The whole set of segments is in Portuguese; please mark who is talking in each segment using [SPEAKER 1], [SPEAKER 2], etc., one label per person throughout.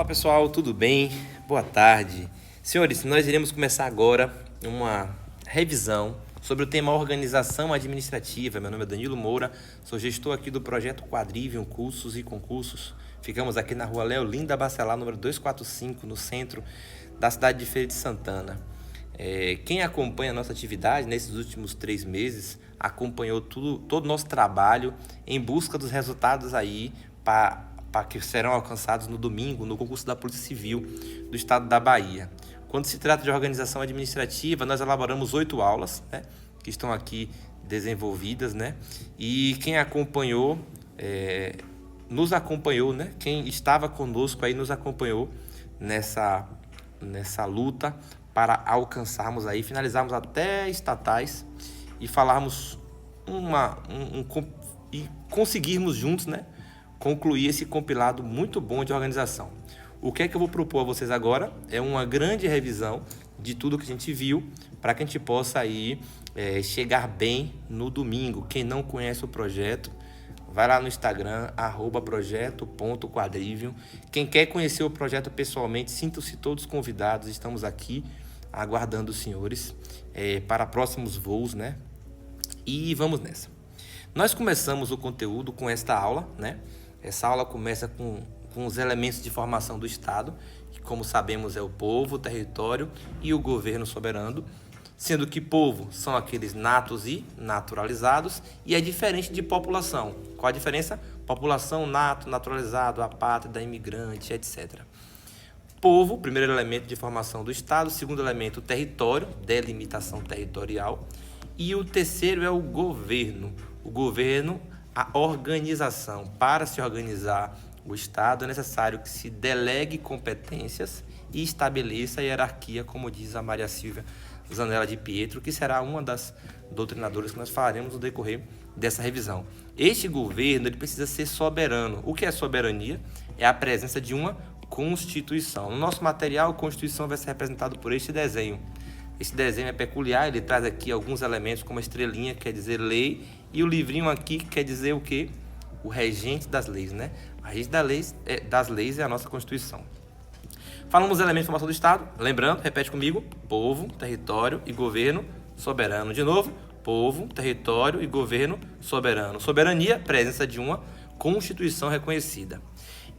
[SPEAKER 1] Fala pessoal, tudo bem? Boa tarde. Senhores, nós iremos começar agora uma revisão sobre o tema organização administrativa. Meu nome é Danilo Moura, sou gestor aqui do projeto Quadrivium Cursos e Concursos. Ficamos aqui na rua Leolinda Bacelar, número 245, no centro da cidade de Feira de Santana. Quem acompanha a nossa atividade nesses últimos 3 meses acompanhou todo o nosso trabalho em busca dos resultados aí para que serão alcançados no domingo no concurso da Polícia Civil do Estado da Bahia. Quando se trata de organização administrativa, nós elaboramos 8 aulas, né, que estão aqui desenvolvidas, né, e quem acompanhou, nos acompanhou, né, quem estava conosco aí nos acompanhou nessa luta para alcançarmos aí, finalizarmos até estatais e falarmos e conseguirmos juntos, né, concluir esse compilado muito bom de organização. O que é que eu vou propor a vocês agora é uma grande revisão de tudo que a gente viu para que a gente possa aí chegar bem no domingo. Quem não conhece o projeto, vai lá no Instagram, @projeto.quadrivium. Quem quer conhecer o projeto pessoalmente, sintam-se todos convidados. Estamos aqui aguardando os senhores para próximos voos, né? E vamos nessa. Nós começamos o conteúdo com esta aula, né? Essa aula começa com os elementos de formação do Estado, que, como sabemos, é o povo, o território e o governo soberano, sendo que povo são aqueles natos e naturalizados, e é diferente de população. Qual a diferença? População, nato, naturalizado, apátrida, imigrante, etc. Povo, primeiro elemento de formação do Estado, segundo elemento, o território, delimitação territorial, e o terceiro é o governo. O governo, a organização. Para se organizar o Estado, é necessário que se delegue competências e estabeleça a hierarquia, como diz a Maria Silvia Zanella de Pietro, que será uma das doutrinadoras que nós falaremos no decorrer dessa revisão. Este governo ele precisa ser soberano. O que é soberania? É a presença de uma Constituição. No nosso material, a Constituição vai ser representada por este desenho. Esse desenho é peculiar, ele traz aqui alguns elementos como a estrelinha, que quer dizer lei, e o livrinho aqui, que quer dizer o quê? O regente das leis, né? A regente das leis é a nossa Constituição. Falamos dos elementos de formação do Estado, lembrando, repete comigo, povo, território e governo soberano. De novo, povo, território e governo soberano. Soberania, presença de uma Constituição reconhecida.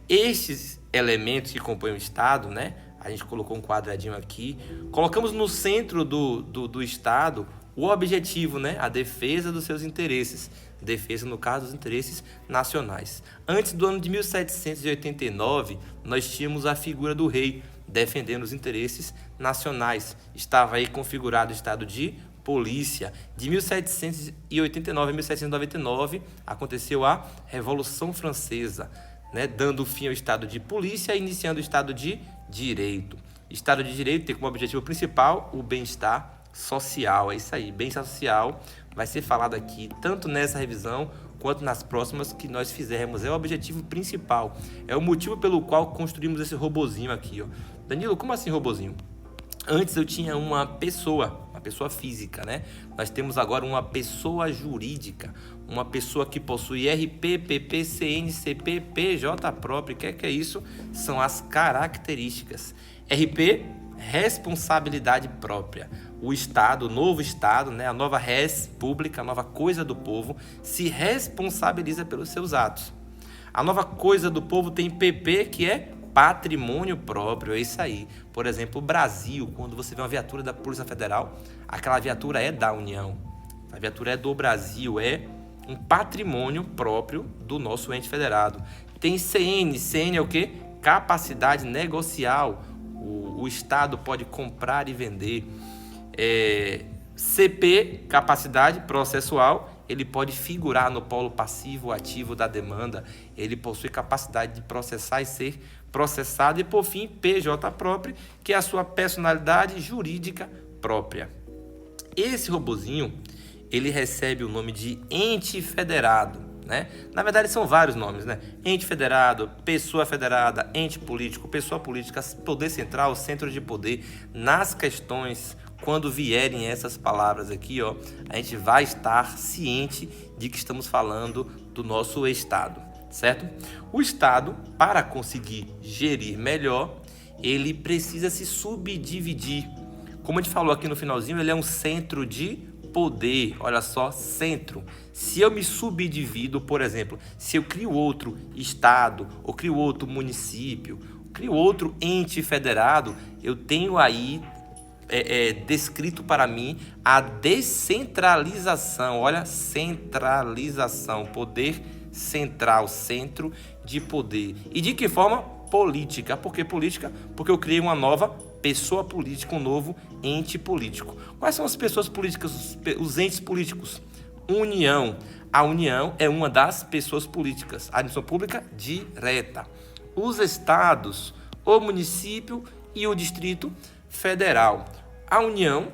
[SPEAKER 1] Estes elementos que compõem o Estado, né? A gente colocou um quadradinho aqui, colocamos no centro do Estado o objetivo, né? A defesa dos seus interesses, defesa, no caso, dos interesses nacionais. Antes do ano de 1789, nós tínhamos a figura do rei defendendo os interesses nacionais. Estava aí configurado o estado de polícia. De 1789 a 1799, aconteceu a Revolução Francesa, né, dando fim ao estado de polícia e iniciando o estado de direito. Estado de direito tem como objetivo principal o bem-estar social. É isso aí, bem-estar social vai ser falado aqui tanto nessa revisão quanto nas próximas que nós fizermos. É o objetivo principal, é o motivo pelo qual construímos esse robozinho aqui, ó. Danilo, como assim robozinho? Antes eu tinha uma pessoa física, né? Nós temos agora uma pessoa jurídica, uma pessoa que possui RP, PP, CN, CP, PJ próprio. O que é isso? São as características. RP, responsabilidade própria. O Estado, o novo Estado, né? A nova res pública, a nova coisa do povo, se responsabiliza pelos seus atos. A nova coisa do povo tem PP, que é patrimônio próprio, é isso aí. Por exemplo, o Brasil, quando você vê uma viatura da Polícia Federal, aquela viatura é da União, a viatura é do Brasil, é um patrimônio próprio do nosso ente federado. Tem CN é o quê? Capacidade negocial, o Estado pode comprar e vender. CP, capacidade processual, ele pode figurar no polo passivo ativo da demanda, ele possui capacidade de processar e ser processado. E por fim, PJ próprio, que é a sua personalidade jurídica própria. Esse robozinho, ele recebe o nome de ente federado, né? Na verdade são vários nomes, né? Ente federado, pessoa federada, ente político, pessoa política, poder central, centro de poder. Nas questões, quando vierem essas palavras aqui, ó, a gente vai estar ciente de que estamos falando do nosso Estado. certo? O Estado, para conseguir gerir melhor, ele precisa se subdividir. Como a gente falou aqui no finalzinho, ele é um centro de poder. Olha só, centro. Se eu me subdivido, por exemplo, se eu crio outro estado, ou crio outro município, crio outro ente federado, eu tenho aí descrito para mim a descentralização. Olha, centralização, poder central, centro de poder. E de que forma? Política. Por que política? Porque eu criei uma nova pessoa política, um novo ente político. Quais são as pessoas políticas, os entes políticos? União. A União é uma das pessoas políticas. A administração pública direta. Os estados, o município e o Distrito Federal. A União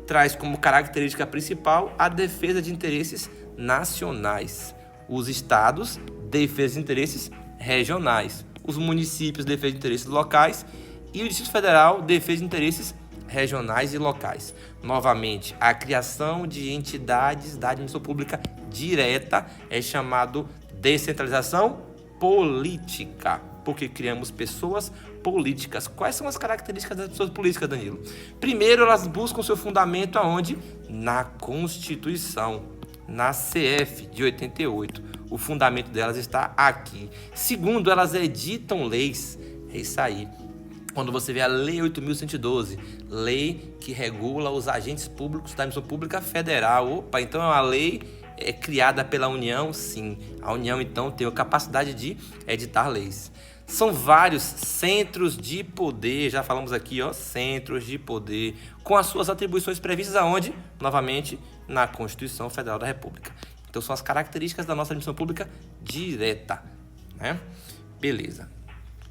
[SPEAKER 1] traz como característica principal a defesa de interesses nacionais. Os estados, defesa de interesses regionais. Os municípios, defesa de interesses locais. E o Distrito Federal, defesa de interesses regionais e locais. Novamente, a criação de entidades da administração pública direta é chamado descentralização política, porque criamos pessoas políticas. Quais são as características das pessoas políticas, Danilo? Primeiro, elas buscam seu fundamento aonde? Na Constituição, na CF de 88. O fundamento delas está aqui. Segundo, elas editam leis. É isso aí. Quando você vê a Lei 8.112, lei que regula os agentes públicos da administração pública federal. Opa, então é uma lei criada pela União? Sim. A União, então, tem a capacidade de editar leis. São vários centros de poder, já falamos aqui, centros de poder, com as suas atribuições previstas aonde? Novamente, na Constituição Federal da República. Então, são as características da nossa administração pública direta, né? Beleza.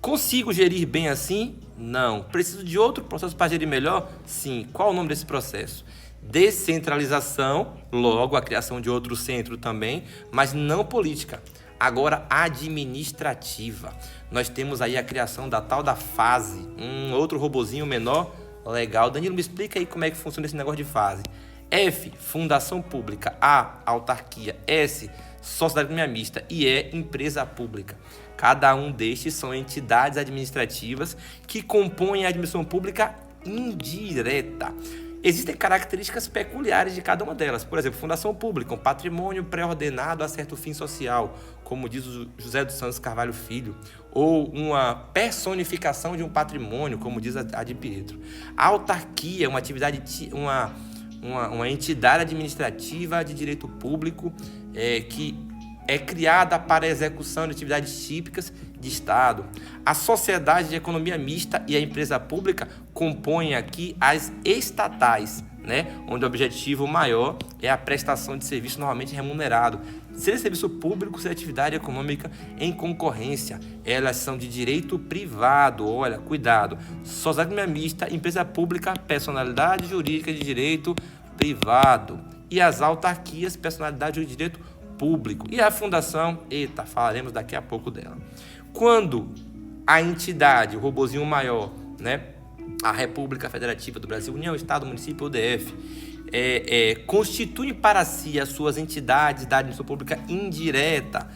[SPEAKER 1] Consigo gerir bem assim? Não. Preciso de outro processo para gerir melhor? Sim. Qual o nome desse processo? Descentralização, logo a criação de outro centro também, mas não política. Agora, administrativa. Nós temos aí a criação da tal da fase, um outro robozinho menor, legal. Danilo, me explica aí como é que funciona esse negócio de fase. F, fundação pública. A, autarquia. S, sociedade econômica mista. E E, empresa pública. Cada um destes são entidades administrativas que compõem a administração pública indireta. Existem características peculiares de cada uma delas. Por exemplo, fundação pública, um patrimônio pré-ordenado a certo fim social, como diz o José dos Santos Carvalho Filho, ou uma personificação de um patrimônio, como diz a de Pietro. A autarquia é uma atividade, uma entidade administrativa de direito público que é criada para a execução de atividades típicas de Estado. A sociedade de economia mista e a empresa pública compõem aqui as estatais, né? Onde o objetivo maior é a prestação de serviço normalmente remunerado. Ser serviço público, ser atividade econômica em concorrência. Elas são de direito privado, olha, cuidado. Sociedade econômica mista, empresa pública, personalidade jurídica de direito privado. E as autarquias, personalidade de direito público. E a fundação, falaremos daqui a pouco dela. Quando a entidade, o robozinho maior, né, a República Federativa do Brasil, União, Estado, Município, UDF, constituem para si as suas entidades da administração pública indireta,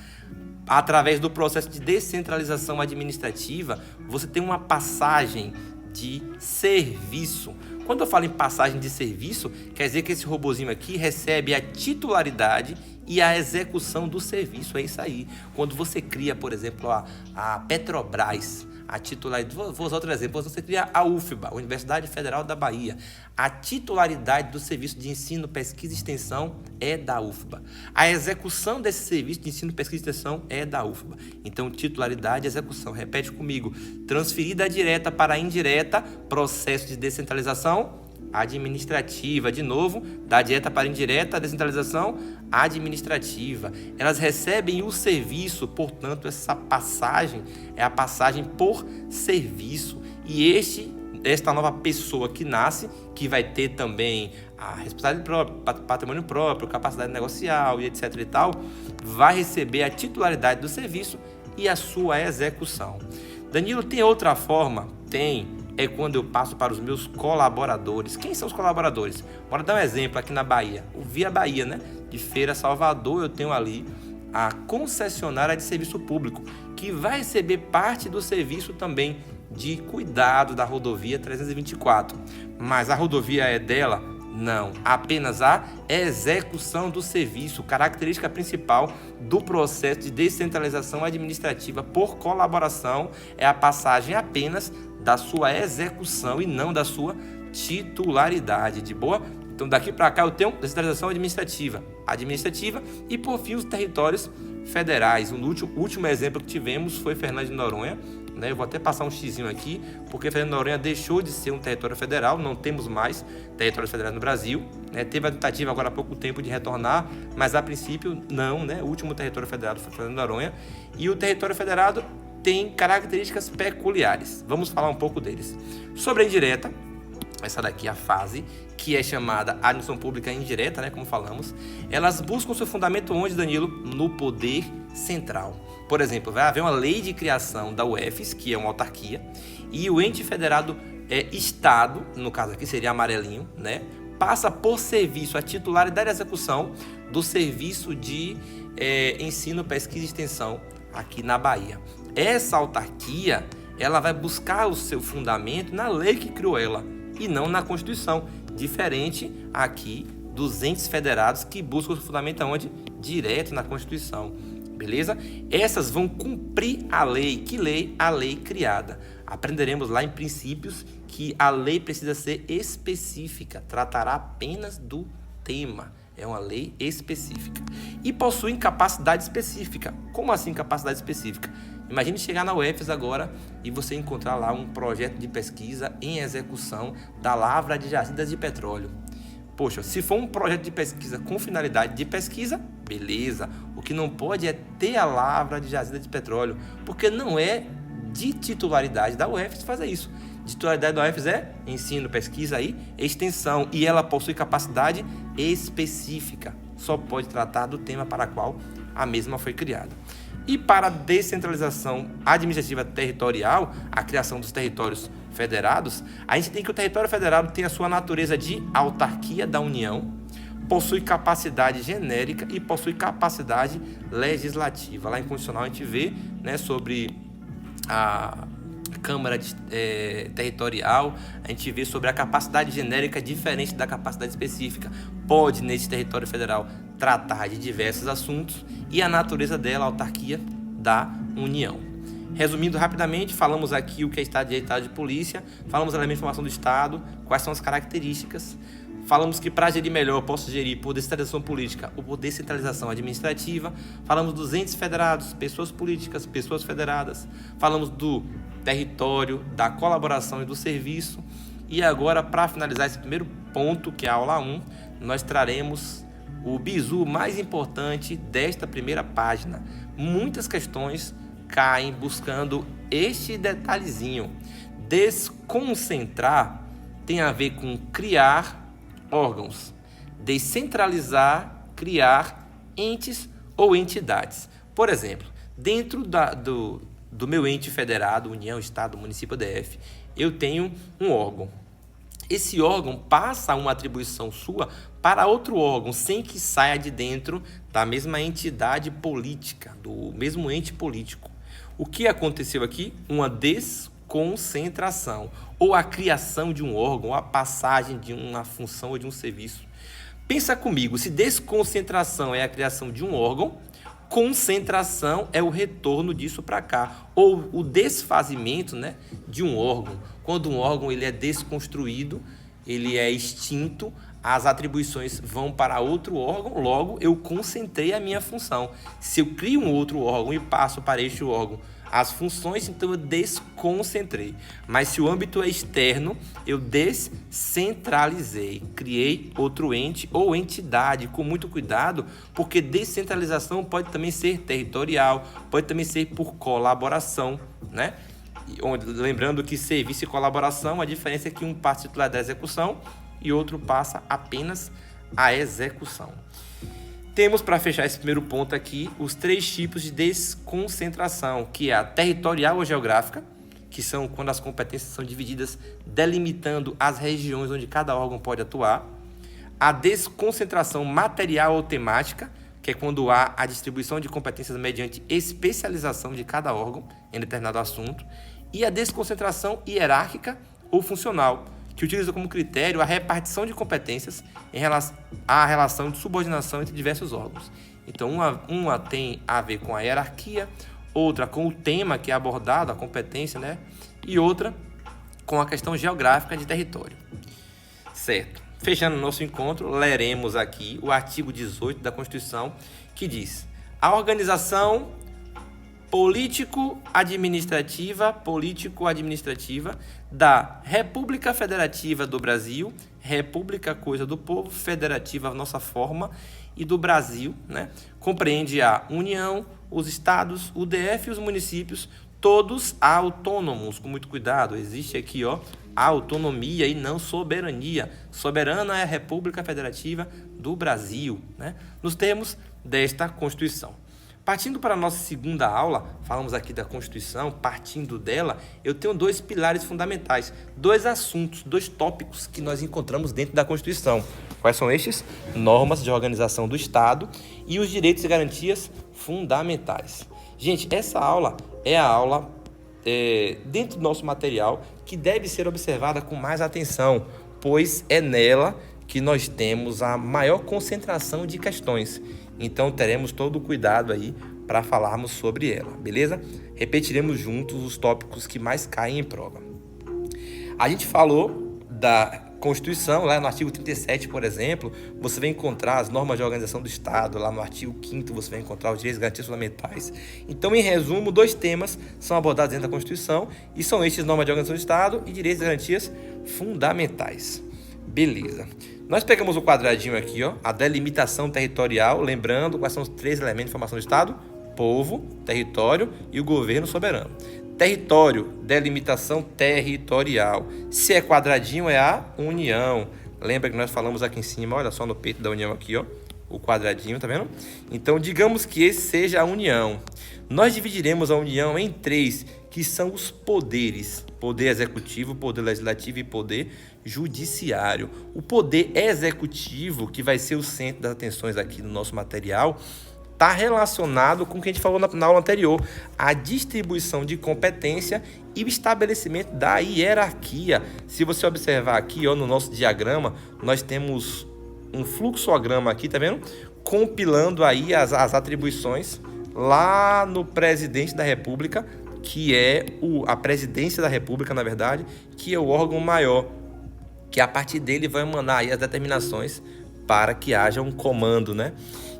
[SPEAKER 1] através do processo de descentralização administrativa, você tem uma passagem de serviço. Quando eu falo em passagem de serviço, quer dizer que esse robozinho aqui recebe a titularidade e a execução do serviço. É isso aí. Quando você cria, por exemplo, a Petrobras, a titularidade, vou usar outro exemplo, você cria a UFBA, Universidade Federal da Bahia, a titularidade do serviço de ensino, pesquisa e extensão é da UFBA. A execução desse serviço de ensino, pesquisa e extensão é da UFBA. Então, titularidade e execução. Repete comigo. Transferida direta para indireta, processo de descentralização administrativa. De novo, da direta para indireta, descentralização administrativa. Elas recebem o serviço, portanto, essa passagem é a passagem por serviço. E esta nova pessoa que nasce, que vai ter também a responsabilidade própria, patrimônio próprio, capacidade negocial e etc e tal, vai receber a titularidade do serviço e a sua execução. Danilo, tem outra forma? Tem. É quando eu passo para os meus colaboradores. Quem são os colaboradores? Bora dar um exemplo aqui na Bahia. O Via Bahia, né? De Feira a Salvador, eu tenho ali a concessionária de serviço público, que vai receber parte do serviço também de cuidado da rodovia 324. Mas a rodovia é dela? Não, apenas a execução do serviço, característica principal do processo de descentralização administrativa por colaboração é a passagem apenas da sua execução e não da sua titularidade, de boa? Então daqui para cá eu tenho descentralização administrativa e por fim os territórios federais. O último exemplo que tivemos foi Fernando de Noronha, né? Eu vou até passar um xizinho aqui, porque Fernando de Noronha deixou de ser um território federal, não temos mais territórios federais no Brasil, né? Teve a tentativa agora há pouco tempo de retornar, mas a princípio não, né? O último território federado foi Fernando de Noronha, e o território federado tem características peculiares. Vamos falar um pouco deles. Sobre a indireta, essa daqui é a fase que é chamada administração pública indireta, né, como falamos. Elas buscam seu fundamento onde, Danilo? No poder central. Por exemplo, vai haver uma lei de criação da UFES, que é uma autarquia, e o ente federado Estado, no caso aqui seria amarelinho, né, passa por serviço a titularidade e execução do serviço de ensino, pesquisa e extensão aqui na Bahia. Essa autarquia, ela vai buscar o seu fundamento na lei que criou ela e não na Constituição, diferente aqui dos entes federados que buscam o fundamento aonde? Direto na Constituição, beleza? Essas vão cumprir a lei. Que lei? A lei criada. Aprenderemos lá em princípios que a lei precisa ser específica, tratará apenas do tema. É uma lei específica. E possuem capacidade específica. Como assim capacidade específica? Imagine chegar na UFES agora e você encontrar lá um projeto de pesquisa em execução da lavra de jazidas de petróleo. Poxa, se for um projeto de pesquisa com finalidade de pesquisa, beleza. O que não pode é ter a lavra de jazida de petróleo, porque não é de titularidade da UFES fazer isso. Titularidade da UFES é ensino, pesquisa e extensão, e ela possui capacidade específica. Só pode tratar do tema para qual a mesma foi criada. E para a descentralização administrativa territorial, a criação dos territórios federados, a gente tem que o território federado tem a sua natureza de autarquia da União, possui capacidade genérica e possui capacidade legislativa. Lá em Constitucional a gente vê, né, sobre a Câmara Territorial, a gente vê sobre a capacidade genérica diferente da capacidade específica. Pode, nesse território federal, tratar de diversos assuntos e a natureza dela, a autarquia da União. Resumindo rapidamente, falamos aqui o que é Estado de Direito e Estado de Polícia, falamos da informação do Estado, quais são as características, falamos que para gerir melhor eu posso gerir por descentralização política ou por descentralização administrativa, falamos dos entes federados, pessoas políticas, pessoas federadas, falamos do território, da colaboração e do serviço, e agora, para finalizar esse primeiro ponto, que é a aula 1, nós traremos o bizu mais importante desta primeira página. Muitas questões caem buscando este detalhezinho. Desconcentrar tem a ver com criar órgãos. Descentralizar, criar entes ou entidades. Por exemplo, dentro do meu ente federado, União, Estado, Município, DF, eu tenho um órgão. Esse órgão passa uma atribuição sua para outro órgão, sem que saia de dentro da mesma entidade política, do mesmo ente político. O que aconteceu aqui? Uma desconcentração, ou a criação de um órgão, ou a passagem de uma função ou de um serviço. Pensa comigo, se desconcentração é a criação de um órgão, concentração é o retorno disso para cá, ou o desfazimento, né, de um órgão. Quando um órgão ele é desconstruído, ele é extinto, as atribuições vão para outro órgão, logo eu concentrei a minha função. Se eu crio um outro órgão e passo para este órgão as funções, então eu desconcentrei. Mas se o âmbito é externo, eu descentralizei, criei outro ente ou entidade, com muito cuidado, porque descentralização pode também ser territorial, pode também ser por colaboração, né? Lembrando que serviço e colaboração, a diferença é que um passa a titular da execução e outro passa apenas a execução. Temos, para fechar esse primeiro ponto aqui, os 3 tipos de desconcentração, que é a territorial ou geográfica, que são quando as competências são divididas, delimitando as regiões onde cada órgão pode atuar. A desconcentração material ou temática, que é quando há a distribuição de competências mediante especialização de cada órgão em determinado assunto, e a desconcentração hierárquica ou funcional, que utiliza como critério a repartição de competências em relação à relação de subordinação entre diversos órgãos. Então, uma tem a ver com a hierarquia, outra com o tema que é abordado, a competência, né? E outra com a questão geográfica de território. Certo. Fechando o nosso encontro, leremos aqui o artigo 18 da Constituição, que diz: a organização político-administrativa da República Federativa do Brasil, República coisa do povo, federativa nossa forma, e do Brasil, né? Compreende a União, os estados, o DF e os municípios, todos autônomos, com muito cuidado. Existe aqui, ó, autonomia e não soberania. Soberana é a República Federativa do Brasil, né? Nos termos desta Constituição. Partindo para a nossa segunda aula, falamos aqui da Constituição, partindo dela, eu tenho dois pilares fundamentais, dois assuntos, dois tópicos que nós encontramos dentro da Constituição. Quais são estes? Normas de organização do Estado e os direitos e garantias fundamentais. Gente, essa aula é a aula dentro do nosso material que deve ser observada com mais atenção, pois é nela que nós temos a maior concentração de questões. Então, teremos todo o cuidado aí para falarmos sobre ela, beleza? Repetiremos juntos os tópicos que mais caem em prova. A gente falou da Constituição, lá no artigo 37, por exemplo, você vai encontrar as normas de organização do Estado, lá no artigo 5º você vai encontrar os direitos e garantias fundamentais. Então, em resumo, dois temas são abordados dentro da Constituição e são estes: normas de organização do Estado e direitos e garantias fundamentais. Beleza. Nós pegamos o quadradinho aqui, ó, a delimitação territorial, lembrando quais são os três elementos de formação do Estado: povo, território e o governo soberano. Território, delimitação territorial. Se é quadradinho, é a União. Lembra que nós falamos aqui em cima, olha só no peito da União aqui, ó, o quadradinho, tá vendo? Então, digamos que esse seja a União. Nós dividiremos a União em três, que são os poderes: poder executivo, poder legislativo e poder judiciário. O poder executivo, que vai ser o centro das atenções aqui no nosso material, está relacionado com o que a gente falou na aula anterior: a distribuição de competência e o estabelecimento da hierarquia. Se você observar aqui, ó, no nosso diagrama, nós temos um fluxograma aqui, tá vendo? Compilando aí as atribuições lá no presidente da República, que é a presidência da República, na verdade, que é o órgão maior, que a partir dele vai emanar aí as determinações para que haja um comando, né?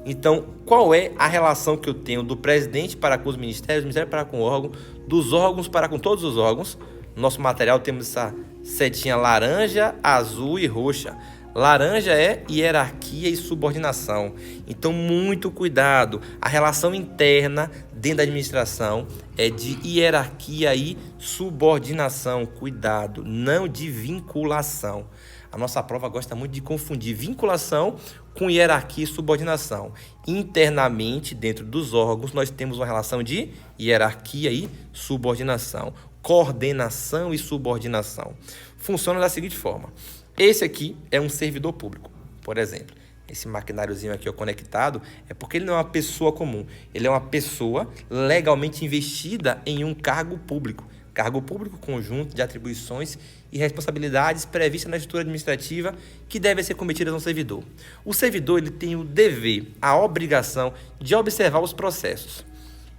[SPEAKER 1] Então, qual é a relação que eu tenho do presidente para com os ministérios, do ministério para com o órgão, dos órgãos para com todos os órgãos? No nosso material temos essa setinha laranja, azul e roxa. Laranja é hierarquia e subordinação. Então, muito cuidado. A relação interna dentro da administração é de hierarquia e subordinação. Cuidado, não de vinculação. A nossa prova gosta muito de confundir vinculação com hierarquia e subordinação. Internamente, dentro dos órgãos, nós temos uma relação de hierarquia e subordinação. Coordenação e subordinação. Funciona da seguinte forma: esse aqui é um servidor público, por exemplo. Esse maquináriozinho aqui, ó, conectado, é porque ele não é uma pessoa comum. Ele é uma pessoa legalmente investida em um cargo público. Cargo público, conjunto de atribuições e responsabilidades previstas na estrutura administrativa que devem ser cometidas a um servidor. O servidor, ele tem o dever, a obrigação de observar os processos.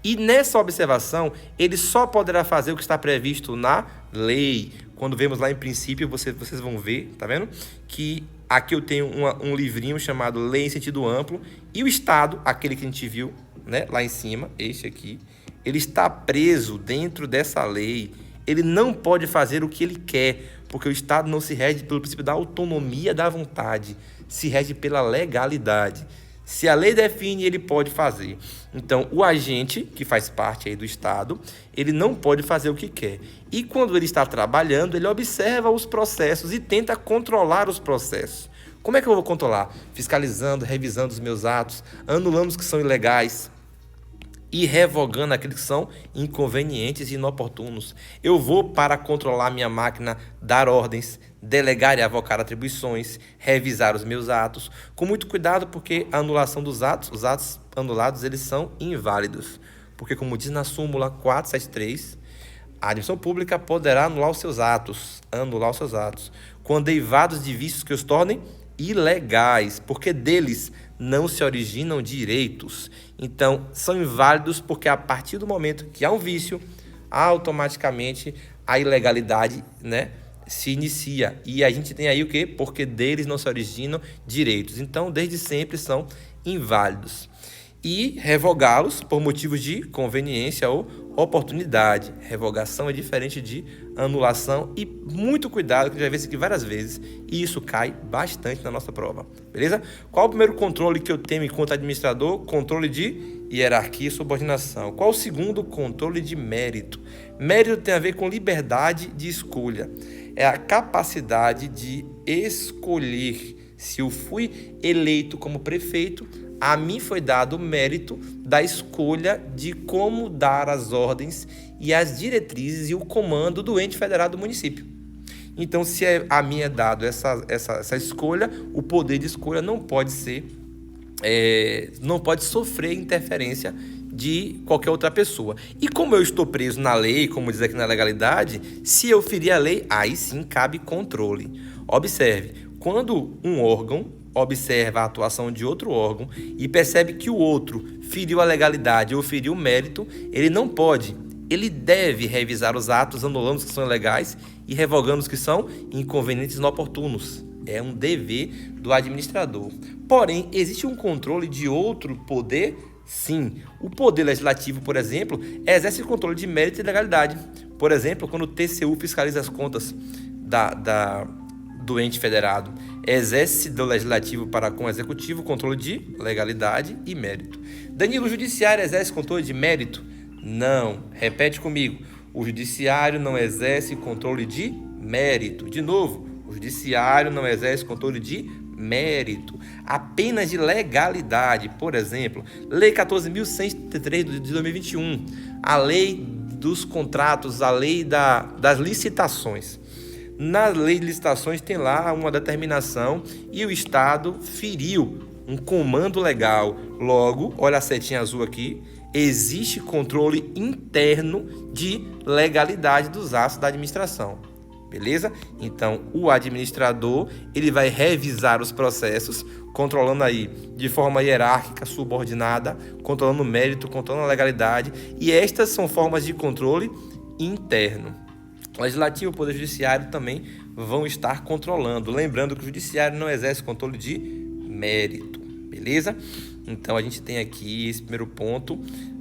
[SPEAKER 1] E nessa observação, ele só poderá fazer o que está previsto na lei. Quando vemos lá em princípio, vocês vão ver, tá vendo? Que aqui eu tenho um livrinho chamado Lei em Sentido Amplo, e o Estado, aquele que a gente viu, né, lá em cima, este aqui, ele está preso dentro dessa lei. Ele não pode fazer o que ele quer, porque o Estado não se rege pelo princípio da autonomia da vontade, se rege pela legalidade. Se a lei define, ele pode fazer. Então, o agente, que faz parte aí do Estado, ele não pode fazer o que quer. E quando ele está trabalhando, ele observa os processos e tenta controlar os processos. Como é que eu vou controlar? Fiscalizando, revisando os meus atos, anulando os que são ilegais. e revogando aqueles que são inconvenientes e inoportunos. Eu vou, para controlar minha máquina, dar ordens, delegar e avocar atribuições, revisar os meus atos, com muito cuidado, porque a anulação dos atos, os atos anulados, eles são inválidos. Porque, como diz na súmula 473, a administração pública poderá anular os seus atos, quando derivados de vícios que os tornem ilegais, porque deles não se originam direitos. Então, são inválidos porque a partir do momento que há um vício, automaticamente a ilegalidade, né, se inicia. E a gente tem aí o quê? Porque deles não se originam direitos. Então, desde sempre são inválidos. E revogá-los por motivos de conveniência ou oportunidade. Revogação é diferente de anulação e muito cuidado, que a gente vai ver isso aqui várias vezes, e isso cai bastante na nossa prova, beleza? Qual o primeiro controle que eu tenho enquanto administrador? Controle de hierarquia e subordinação. Qual o segundo? Controle de mérito. Mérito tem a ver com liberdade de escolha. É a capacidade de escolher. Se eu fui eleito como prefeito, a mim foi dado o mérito da escolha de como dar as ordens e as diretrizes e o comando do ente federado do município. Então, se a mim é dado essa escolha, o poder de escolha não pode sofrer interferência de qualquer outra pessoa. E como eu estou preso na lei, como diz aqui na legalidade, se eu ferir a lei, aí sim cabe controle. Observe, quando um órgão observa a atuação de outro órgão e percebe que o outro feriu a legalidade ou feriu o mérito, ele não pode, ele deve revisar os atos, anulando os que são ilegais e revogando os que são inconvenientes e inoportunos. É um dever do administrador. Porém, existe um controle de outro poder? Sim. O poder legislativo, por exemplo, exerce controle de mérito e legalidade. Por exemplo, quando o TCU fiscaliza as contas do ente federado, exerce do legislativo para com o executivo controle de legalidade e mérito. Danilo, o judiciário exerce controle de mérito? Não. Repete comigo. O judiciário não exerce controle de mérito. De novo, o judiciário não exerce controle de mérito, apenas de legalidade. Por exemplo, Lei 14.133 de 2021, a lei dos contratos, a lei das licitações. Na lei de licitações tem lá uma determinação e o Estado feriu um comando legal. Logo, olha a setinha azul aqui, existe controle interno de legalidade dos atos da administração. Beleza? Então, o administrador, ele vai revisar os processos, controlando aí de forma hierárquica, subordinada, controlando o mérito, controlando a legalidade, e estas são formas de controle interno. O Legislativo e o Poder Judiciário também vão estar controlando. Lembrando que o Judiciário não exerce controle de mérito, beleza? Então, a gente tem aqui esse primeiro ponto,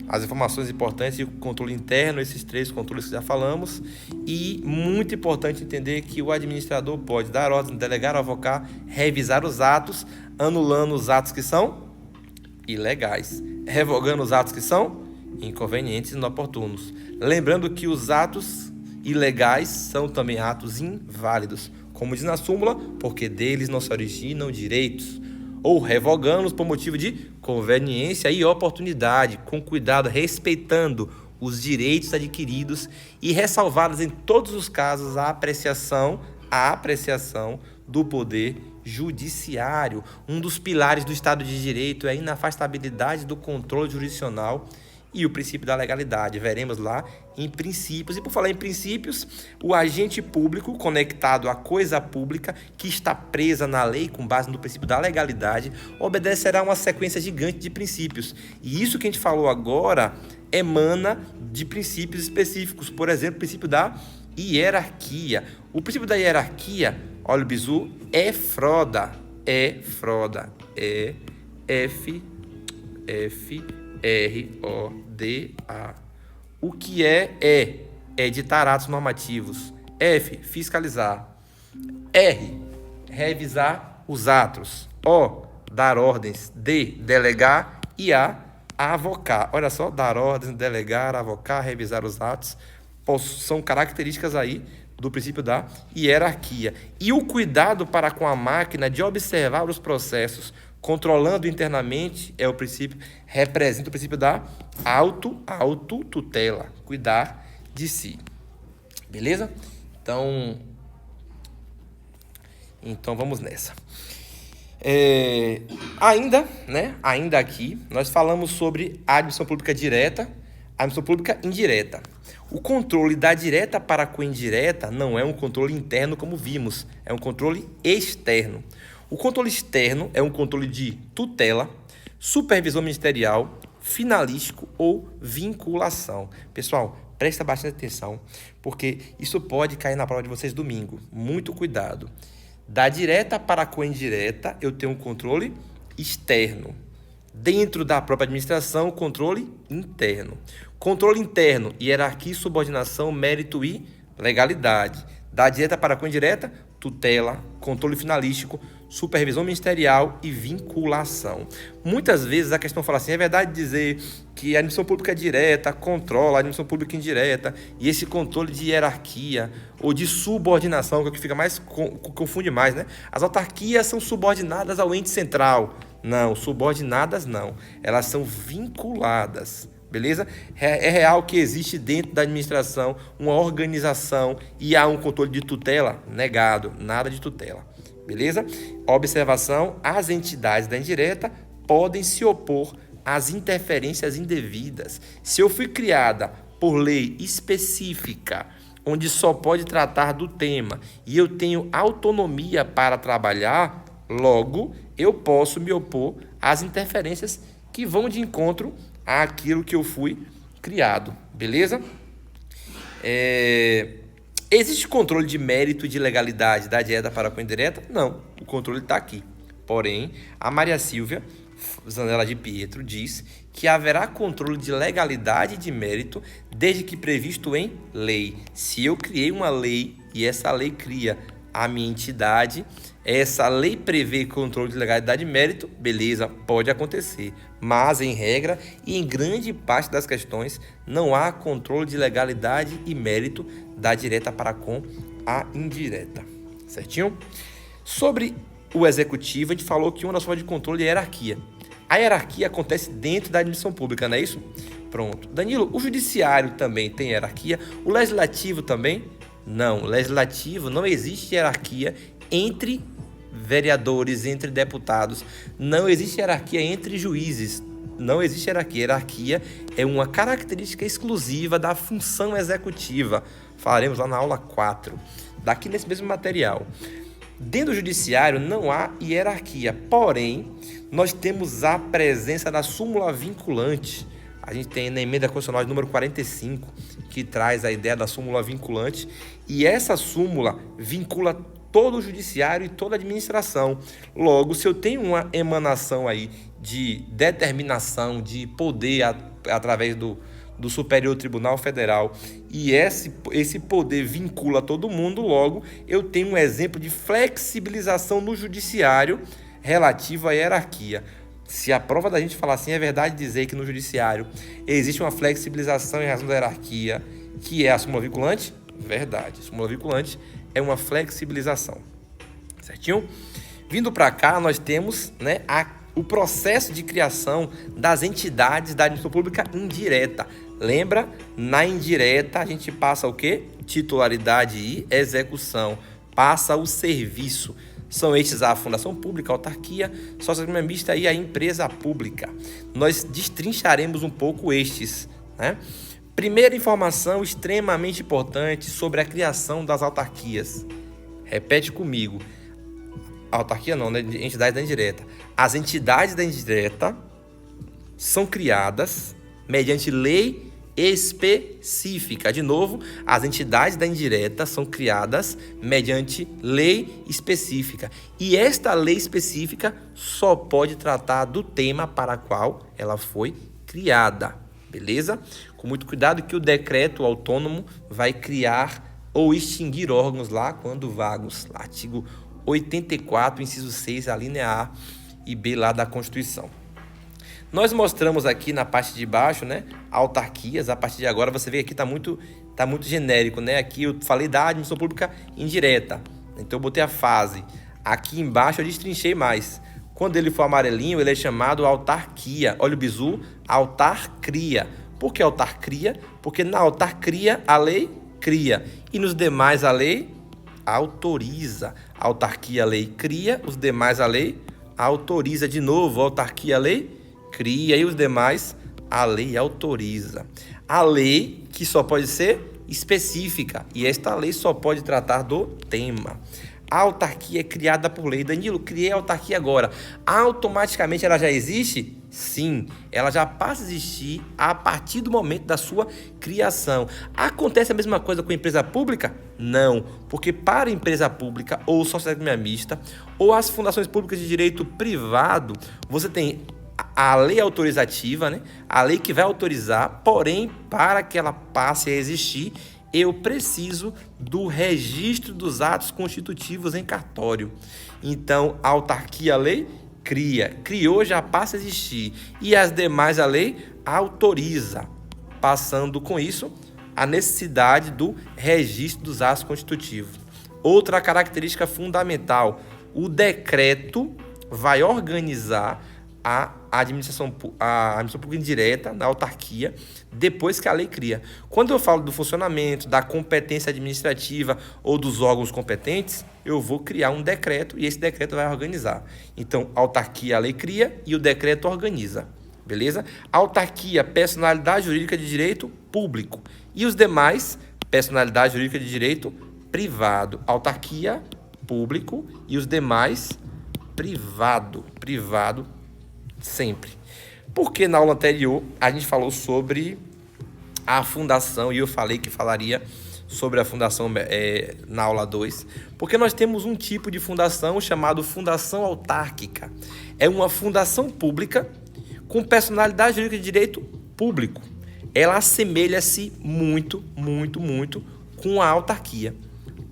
[SPEAKER 1] as informações importantes e o controle interno, esses três controles que já falamos. E muito importante entender que o administrador pode dar ordem, delegar, avocar, revisar os atos, anulando os atos que são ilegais, revogando os atos que são inconvenientes e inoportunos. Lembrando que os atos ilegais são também atos inválidos, como diz na súmula, porque deles não se originam direitos, ou revogando-os por motivo de conveniência e oportunidade, com cuidado, respeitando os direitos adquiridos e ressalvados em todos os casos a apreciação do poder judiciário. Um dos pilares do Estado de Direito é a inafastabilidade do controle jurisdicional e o princípio da legalidade. Veremos lá em princípios. E por falar em princípios, o agente público conectado à coisa pública, que está presa na lei com base no princípio da legalidade, obedecerá a uma sequência gigante de princípios. E isso que a gente falou agora emana de princípios específicos. Por exemplo, o princípio da hierarquia. O princípio da hierarquia, olha o bizu, é froda. R-O-D-A. O que é editar atos normativos. F, fiscalizar. R, revisar os atos. O, dar ordens. D, delegar. E A, avocar. Olha só, dar ordens, delegar, avocar, revisar os atos. São características aí do princípio da hierarquia. E o cuidado para com a máquina de observar os processos Controlando internamente representa o princípio da autotutela, cuidar de si. Beleza? Então vamos nessa. Ainda aqui, nós falamos sobre a admissão pública direta, a admissão pública indireta. O controle da direta para a indireta não é um controle interno, como vimos, é um controle externo. O controle externo é um controle de tutela, supervisão ministerial, finalístico ou vinculação. Pessoal, presta bastante atenção, porque isso pode cair na prova de vocês domingo. Muito cuidado. Da direta para a coindireta, eu tenho um controle externo. Dentro da própria administração, controle interno. Controle interno, hierarquia e subordinação, mérito e legalidade. Da direta para a coindireta, tutela, controle finalístico, supervisão ministerial e vinculação. Muitas vezes a questão fala assim, é verdade dizer que a admissão pública direta controla a admissão pública indireta e esse controle de hierarquia ou de subordinação, que é o que fica mais, confunde mais, né? As autarquias são subordinadas ao ente central. Não, subordinadas não. Elas são vinculadas. Beleza? É real que existe dentro da administração uma organização e há um controle de tutela? Negado, nada de tutela. Beleza? Observação, as entidades da indireta podem se opor às interferências indevidas. Se eu fui criada por lei específica, onde só pode tratar do tema, e eu tenho autonomia para trabalhar, logo eu posso me opor às interferências que vão de encontro àquilo que eu fui criado. Beleza? Existe controle de mérito e de legalidade da direta para a coindireta? Não, o controle está aqui. Porém, a Maria Silvia Zanella de Pietro diz que haverá controle de legalidade e de mérito desde que previsto em lei. Se eu criei uma lei e essa lei cria a minha entidade, essa lei prevê controle de legalidade e mérito, beleza, pode acontecer. Mas, em regra e em grande parte das questões, não há controle de legalidade e mérito da direta para com a indireta. Certinho? Sobre o executivo, a gente falou que uma das formas de controle é a hierarquia. A hierarquia acontece dentro da admissão pública, não é isso? Pronto. Danilo, o judiciário também tem hierarquia? O legislativo também? Não, o legislativo não existe hierarquia entre vereadores, entre deputados. Não existe hierarquia entre juízes. Não existe hierarquia. Hierarquia é uma característica exclusiva da função executiva. Falaremos lá na aula 4, daqui nesse mesmo material. Dentro do judiciário não há hierarquia, porém, nós temos a presença da súmula vinculante. A gente tem na emenda constitucional de número 45, que traz a ideia da súmula vinculante, e essa súmula vincula todo o judiciário e toda a administração. Logo, se eu tenho uma emanação aí de determinação, de poder através do Superior Tribunal Federal, e esse poder vincula todo mundo, logo, eu tenho um exemplo de flexibilização no judiciário relativo à hierarquia. Se a prova da gente falar assim, é verdade dizer que no judiciário existe uma flexibilização em razão da hierarquia, que é a súmula vinculante? Verdade. A súmula vinculante é uma flexibilização. Certinho? Vindo para cá, nós temos, né, o processo de criação das entidades da administração pública indireta. Lembra? Na indireta, a gente passa o quê? Titularidade e execução. Passa o serviço. São estes a fundação pública, a autarquia, sociedade mista e a empresa pública. Nós destrincharemos um pouco estes, né? Primeira informação extremamente importante sobre a criação das autarquias. Repete comigo. Autarquia não, né? Entidades da indireta. As entidades da indireta são criadas mediante lei específica. De novo, as entidades da indireta são criadas mediante lei específica. E esta lei específica só pode tratar do tema para qual ela foi criada. Beleza? Com muito cuidado que o decreto autônomo vai criar ou extinguir órgãos lá quando vagos. Artigo 84, inciso 6, a linha A e B lá da Constituição. Nós mostramos aqui na parte de baixo, né, autarquias. A partir de agora você vê que está muito genérico, né? Aqui eu falei da administração pública indireta, então eu botei a fase. Aqui embaixo eu destrinchei mais. Quando ele for amarelinho, ele é chamado autarquia. Olha o bizu, autarquia. Por que autarquia? Porque na autarquia a lei cria e nos demais a lei autoriza. A autarquia a lei cria, os demais a lei autoriza. De novo, a autarquia a lei cria e os demais a lei autoriza. A lei que só pode ser específica e esta lei só pode tratar do tema. A autarquia é criada por lei. Danilo, criei a autarquia agora. Automaticamente ela já existe? Sim, ela já passa a existir a partir do momento da sua criação. Acontece a mesma coisa com a empresa pública? Não, porque para a empresa pública ou sociedade mista ou as fundações públicas de direito privado, você tem a lei autorizativa, né? A lei que vai autorizar, porém, para que ela passe a existir, eu preciso do registro dos atos constitutivos em cartório. Então, a autarquia, a lei criou, já passa a existir. E as demais, a lei autoriza, passando com isso a necessidade do registro dos atos constitutivos. Outra característica fundamental, o decreto vai organizar a administração pública indireta na autarquia depois que a lei cria. Quando eu falo do funcionamento, da competência administrativa ou dos órgãos competentes, eu vou criar um decreto e esse decreto vai organizar. Então, a autarquia, a lei cria e o decreto organiza. Beleza? Autarquia, personalidade jurídica de direito público. E os demais, personalidade jurídica de direito privado. Autarquia, público e os demais, privado. Privado sempre. Porque na aula anterior a gente falou sobre a fundação e eu falei que falaria sobre a fundação na aula 2, porque nós temos um tipo de fundação chamado fundação autárquica. É uma fundação pública com personalidade jurídica de direito público. Ela assemelha-se muito com a autarquia.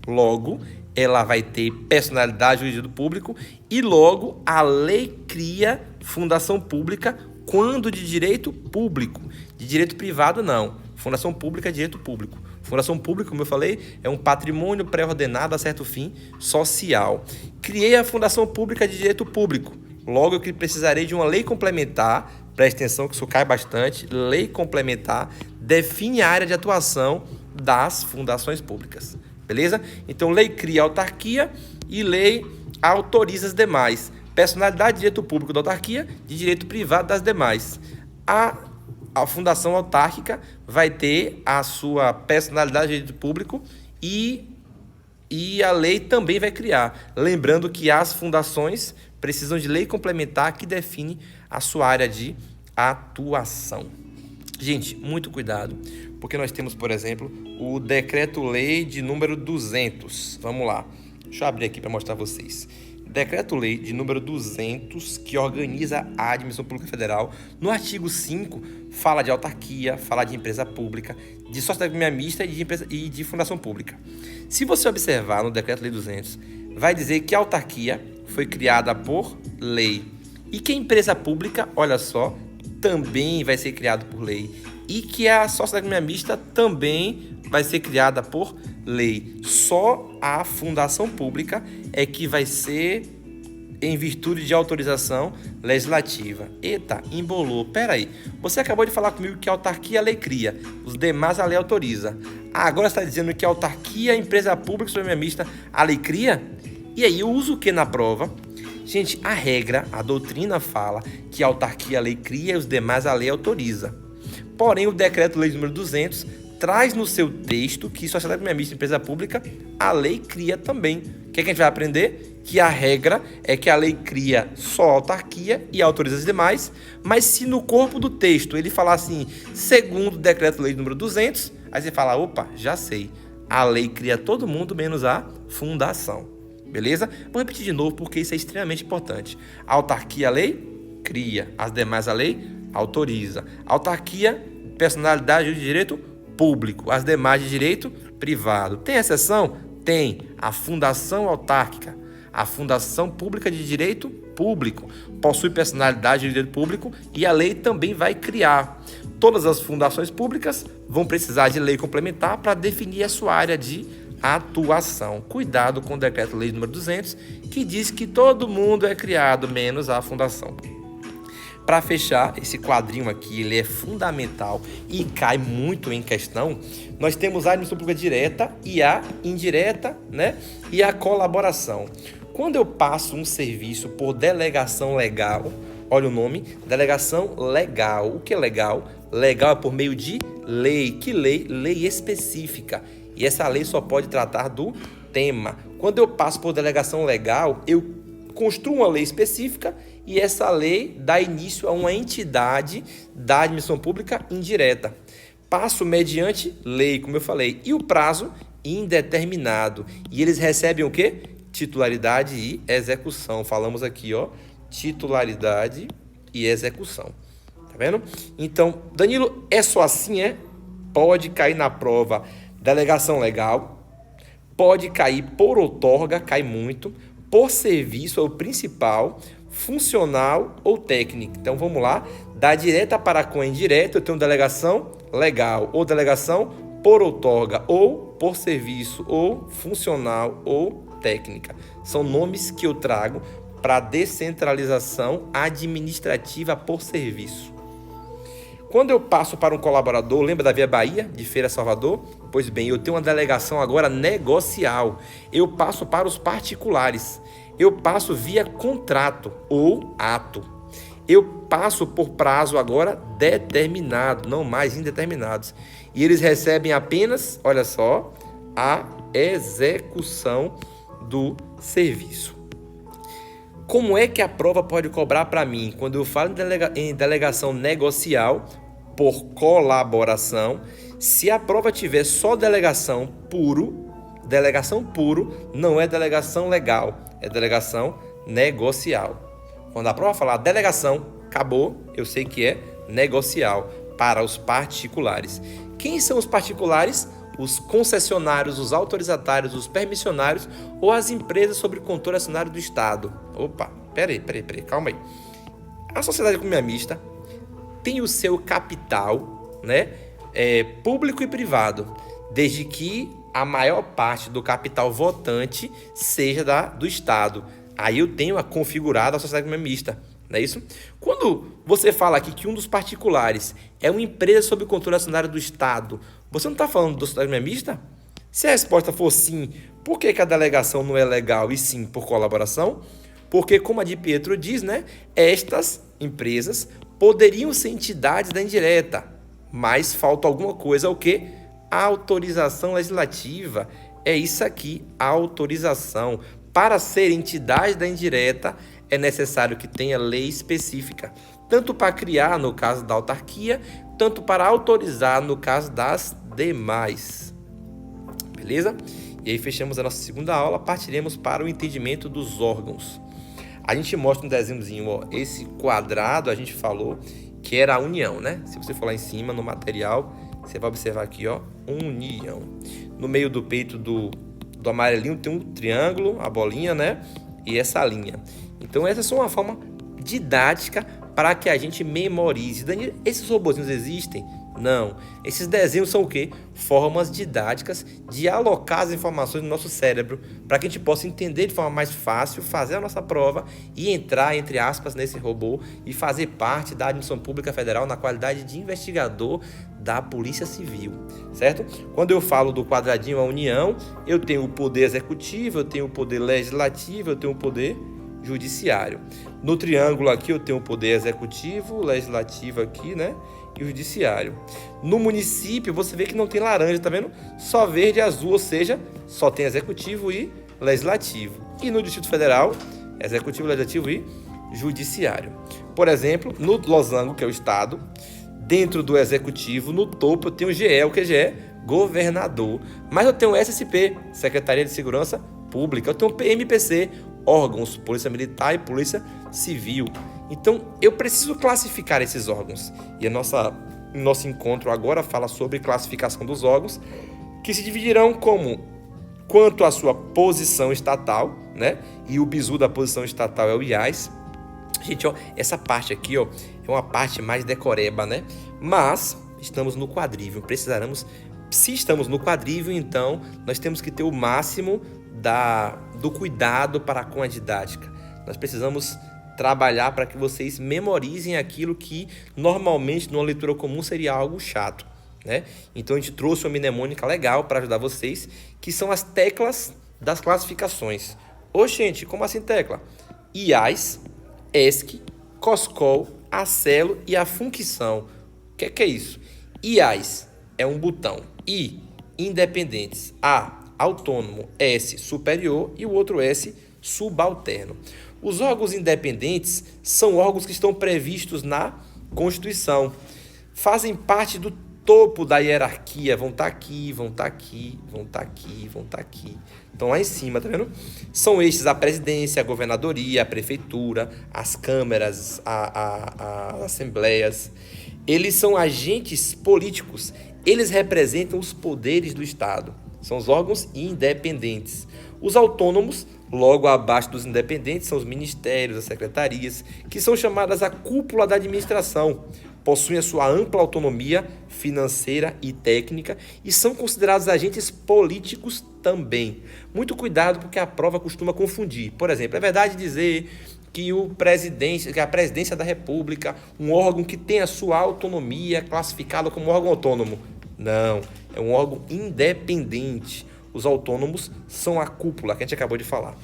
[SPEAKER 1] Logo, ela vai ter personalidade jurídica do público e logo a lei cria fundação pública quando de direito público. De direito privado, não. Fundação pública é direito público. Fundação pública, como eu falei, é um patrimônio pré-ordenado a certo fim social. Criei a fundação pública de direito público. Logo, eu precisarei de uma lei complementar, preste atenção que isso cai bastante, lei complementar define a área de atuação das fundações públicas. Beleza? Então, lei cria a autarquia e lei autoriza as demais. Personalidade de direito público da autarquia, de direito privado das demais. A fundação autárquica vai ter a sua personalidade de direito público e a lei também vai criar. Lembrando que as fundações precisam de lei complementar que define a sua área de atuação. Gente, muito cuidado, porque nós temos, por exemplo, o Decreto-Lei de número 200. Vamos lá, deixa eu abrir aqui para mostrar a vocês. Decreto-Lei de número 200, que organiza a Administração Pública Federal. No artigo 5, fala de autarquia, fala de empresa pública, de sociedade mista e de fundação pública. Se você observar no Decreto-Lei 200, vai dizer que a autarquia foi criada por lei. E que a empresa pública, olha só, também vai ser criada por lei. E que a sociedade mista também vai ser criada por lei. Só a fundação pública é que vai ser em virtude de autorização legislativa. Eita, embolou. Peraí, você acabou de falar comigo que a autarquia a lei cria, os demais a lei autoriza. Agora você está dizendo que a autarquia, a empresa pública, sociedade mista, a lei cria? E aí, eu uso o que na prova? Gente, a regra, a doutrina fala que a autarquia a lei cria e os demais a lei autoriza. Porém, o Decreto-Lei número 200 traz no seu texto que sociedade mista e empresa pública, a lei cria também. O que a gente vai aprender? Que a regra é que a lei cria só a autarquia e autoriza as demais, mas se no corpo do texto ele falar assim, segundo o Decreto-Lei número 200, aí você fala, opa, já sei, a lei cria todo mundo menos a fundação. Beleza? Vou repetir de novo porque isso é extremamente importante. A autarquia a lei cria, as demais a lei autoriza. Autarquia, personalidade de direito público, as demais de direito privado. Tem exceção? Tem. A fundação autárquica, a fundação pública de direito público, possui personalidade de direito público e a lei também vai criar. Todas as fundações públicas vão precisar de lei complementar para definir a sua área de atuação. Cuidado com o Decreto-Lei número 200, que diz que todo mundo é criado, menos a fundação. Para fechar, esse quadrinho aqui, ele é fundamental e cai muito em questão. Nós temos a administração pública direta e a indireta, né? E a colaboração. Quando eu passo um serviço por delegação legal, olha o nome, delegação legal. O que é legal? Legal é por meio de lei. Que lei? Lei específica. E essa lei só pode tratar do tema. Quando eu passo por delegação legal, eu construo uma lei específica e essa lei dá início a uma entidade da administração pública indireta. Passo mediante lei, como eu falei, e o prazo indeterminado. E eles recebem o quê? Titularidade e execução. Falamos aqui, ó, titularidade e execução. Tá vendo? Então, Danilo, é só assim, é? Pode cair na prova delegação legal, pode cair por outorga, cai muito, por serviço é o principal, funcional ou técnico. Então vamos lá, da direta para com a indireta eu tenho delegação legal, ou delegação por outorga, ou por serviço, ou funcional ou técnica. São nomes que eu trago para descentralização administrativa por serviço. Quando eu passo para um colaborador, lembra da Via Bahia, de Feira Salvador? Pois bem, eu tenho uma delegação agora negocial. Eu passo para os particulares. Eu passo via contrato ou ato. Eu passo por prazo agora determinado, não mais indeterminados. E eles recebem apenas, olha só, a execução do serviço. Como é que a prova pode cobrar para mim? Quando eu falo em delegação negocial por colaboração, se a prova tiver só delegação puro não é delegação legal, é delegação negocial. Quando a prova falar delegação, acabou, eu sei que é negocial para os particulares. Quem são os particulares? Os concessionários, os autorizatários, os permissionários ou as empresas sob controle acionário do Estado. Opa, peraí, calma aí. A sociedade econômica mista tem o seu capital, né, público e privado, desde que a maior parte do capital votante seja do Estado. Aí eu tenho configurado a sociedade econômica mista, não é isso? Quando você fala aqui que um dos particulares é uma empresa sob controle acionário do Estado, você não está falando da sociedade econômica mista? Se a resposta for sim, por que a delegação não é legal e sim por colaboração? Porque, como a Di Pietro diz, né, estas empresas poderiam ser entidades da indireta, mas falta alguma coisa, o quê? A autorização legislativa. É isso aqui, a autorização. Para ser entidade da indireta, é necessário que tenha lei específica, tanto para criar, no caso da autarquia, tanto para autorizar, no caso das demais. Beleza? E aí fechamos a nossa segunda aula, partiremos para o entendimento dos órgãos. A gente mostra um desenhozinho, ó, esse quadrado a gente falou que era a união, né? Se você for lá em cima no material, você vai observar aqui, ó, união. No meio do peito do amarelinho tem um triângulo, a bolinha, né? E essa linha. Então essa é uma forma didática para que a gente memorize. Daniel, esses robozinhos existem? Não. Esses desenhos são o quê? Formas didáticas de alocar as informações no nosso cérebro para que a gente possa entender de forma mais fácil, fazer a nossa prova e entrar, entre aspas, nesse robô e fazer parte da Administração Pública Federal na qualidade de investigador da Polícia Civil, certo? Quando eu falo do quadradinho, a união, eu tenho o poder executivo, eu tenho o poder legislativo, eu tenho o poder judiciário. No triângulo aqui eu tenho o poder executivo, legislativo aqui, né? E o judiciário. No município você vê que não tem laranja, tá vendo? Só verde e azul, ou seja, só tem executivo e legislativo. E no Distrito Federal, executivo, legislativo e judiciário. Por exemplo, no losango, que é o estado, dentro do executivo, no topo eu tenho o GE, o que é GE? Governador. Mas eu tenho o SSP, Secretaria de Segurança Pública. Eu tenho o PMPC, órgãos, Polícia Militar e Polícia Civil. Então, eu preciso classificar esses órgãos. E nosso encontro agora fala sobre classificação dos órgãos, que se dividirão quanto à sua posição estatal, né? E o bizu da posição estatal é o IAS. Gente, ó, essa parte aqui, ó, é uma parte mais decoreba, né? Mas estamos no quadrívio, precisaremos Se estamos no quadrívio, então, nós temos que ter o máximo do cuidado para com a didática. Nós precisamos trabalhar para que vocês memorizem aquilo que normalmente numa leitura comum seria algo chato, né? Então a gente trouxe uma mnemônica legal para ajudar vocês, que são as teclas das classificações. Ô, gente, como assim tecla? IAS, ESC, COSCOL, ACELO e a função. O que é isso? IAS é um botão. I, independentes. A, autônomo. S, superior. E o outro S, subalterno. Os órgãos independentes são órgãos que estão previstos na Constituição. Fazem parte do topo da hierarquia. Vão estar aqui, vão estar aqui, vão estar aqui, vão estar aqui. Estão lá em cima, tá vendo? São estes a presidência, a governadoria, a prefeitura, as câmaras, as assembleias. Eles são agentes políticos. Eles representam os poderes do Estado. São os órgãos independentes. Os autônomos, logo abaixo dos independentes, são os ministérios, as secretarias, que são chamadas a cúpula da administração. Possuem a sua ampla autonomia financeira e técnica e são considerados agentes políticos também. Muito cuidado, porque a prova costuma confundir. Por exemplo, é verdade dizer que a presidência da República, um órgão que tem a sua autonomia classificado como órgão autônomo. Não, é um órgão independente. Os autônomos são a cúpula que a gente acabou de falar.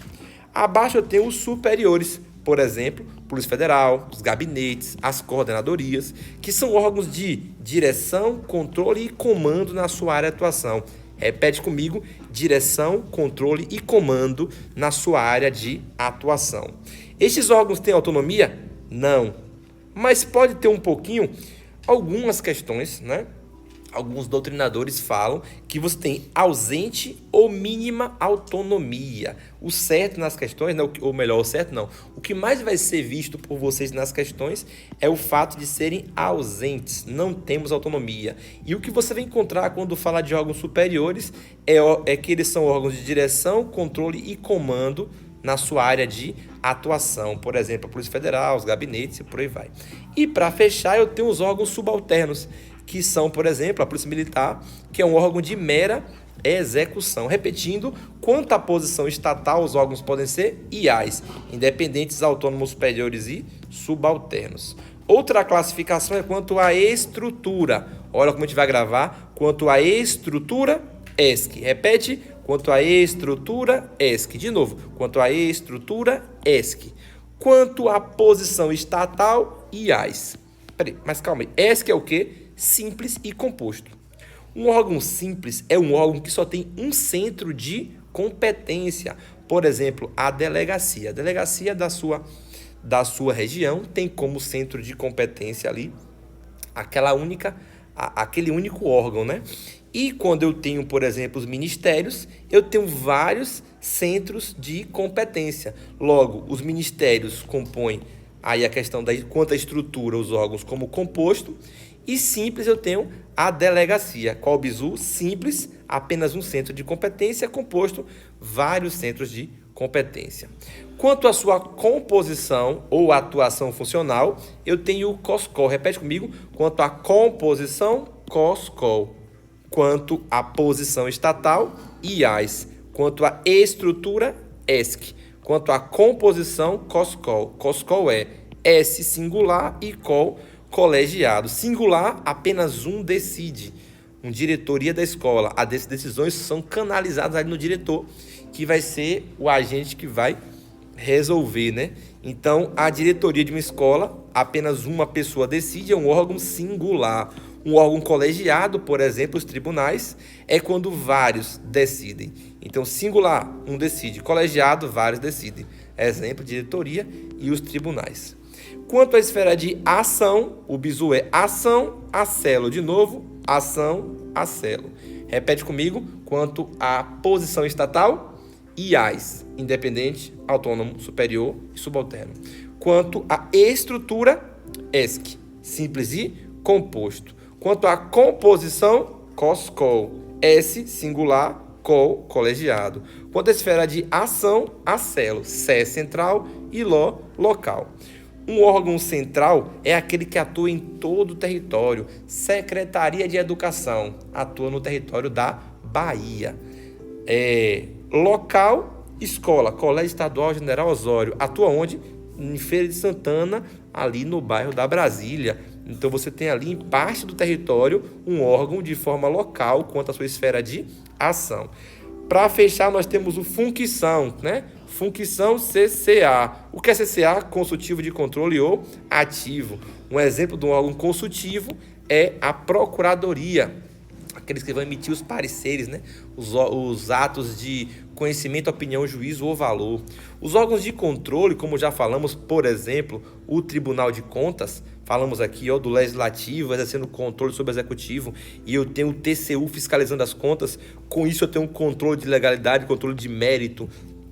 [SPEAKER 1] Abaixo eu tenho os superiores, por exemplo, Polícia Federal, os gabinetes, as coordenadorias, que são órgãos de direção, controle e comando na sua área de atuação. Repete comigo: direção, controle e comando na sua área de atuação. Estes órgãos têm autonomia? Não. Mas pode ter um pouquinho, algumas questões, né? Alguns doutrinadores falam que você tem ausente ou mínima autonomia. O certo nas questões, né, ou melhor, o certo não. O que mais vai ser visto por vocês nas questões é o fato de serem ausentes. Não temos autonomia. E o que você vai encontrar quando fala de órgãos superiores é que eles são órgãos de direção, controle e comando na sua área de atuação. Por exemplo, a Polícia Federal, os gabinetes e por aí vai. E para fechar, eu tenho os órgãos subalternos, que são, por exemplo, a Polícia Militar, que é um órgão de mera execução. Repetindo, quanto à posição estatal, os órgãos podem ser IAs, independentes, autônomos, superiores e subalternos. Outra classificação é quanto à estrutura. Olha como a gente vai gravar. Quanto à estrutura, ESC. Repete. Quanto à estrutura, ESC. De novo. Quanto à estrutura, ESC. Quanto à posição estatal, IAs. Peraí, mas calma aí. ESC é o quê? Simples e composto. Um órgão simples é um órgão que só tem um centro de competência. Por exemplo, a delegacia. A delegacia da sua região tem como centro de competência ali aquele único órgão, né? E quando eu tenho, por exemplo, os ministérios, eu tenho vários centros de competência. Logo, os ministérios compõem aí a questão quanto à estrutura, os órgãos como composto. E simples eu tenho a delegacia. Qual bizu? Simples, apenas um centro de competência, composto vários centros de competência. Quanto à sua composição ou atuação funcional, eu tenho o COSCOL. Repete comigo. Quanto à composição, COSCOL. Quanto à posição estatal, IAS. Quanto à estrutura, ESC. Quanto à composição, COSCOL. COSCOL é S singular e COL colegiado. Singular, apenas um decide. Uma diretoria da escola. As decisões são canalizadas ali no diretor, que vai ser o agente que vai resolver, né? Então, a diretoria de uma escola, apenas uma pessoa decide, é um órgão singular. Um órgão colegiado, por exemplo, os tribunais, é quando vários decidem. Então, singular, um decide. Colegiado, vários decidem. Exemplo, diretoria e os tribunais. Quanto à esfera de ação, o bizu é ação, acelo. De novo, ação, acelo. Repete comigo. Quanto à posição estatal, IAS, independente, autônomo, superior e subalterno. Quanto à estrutura, ESC, simples e composto. Quanto à composição, COSCOL, S, singular, COL, colegiado. Quanto à esfera de ação, acelo, C, central e LO, local. Um órgão central é aquele que atua em todo o território. Secretaria de Educação atua no território da Bahia. Local, escola, Colégio Estadual General Osório. Atua onde? Em Feira de Santana, ali no bairro da Brasília. Então você tem ali em parte do território um órgão de forma local quanto à sua esfera de ação. Para fechar, nós temos o Função, né? Função CCA. O que é CCA? Consultivo de controle ou ativo. Um exemplo de um órgão consultivo é a Procuradoria, aqueles que vão emitir os pareceres, né? Os atos de conhecimento, opinião, juízo ou valor. Os órgãos de controle, como já falamos, por exemplo, o Tribunal de Contas, falamos aqui do Legislativo exercendo controle sobre o Executivo, e eu tenho o TCU fiscalizando as contas. Com isso eu tenho um controle de legalidade, controle de mérito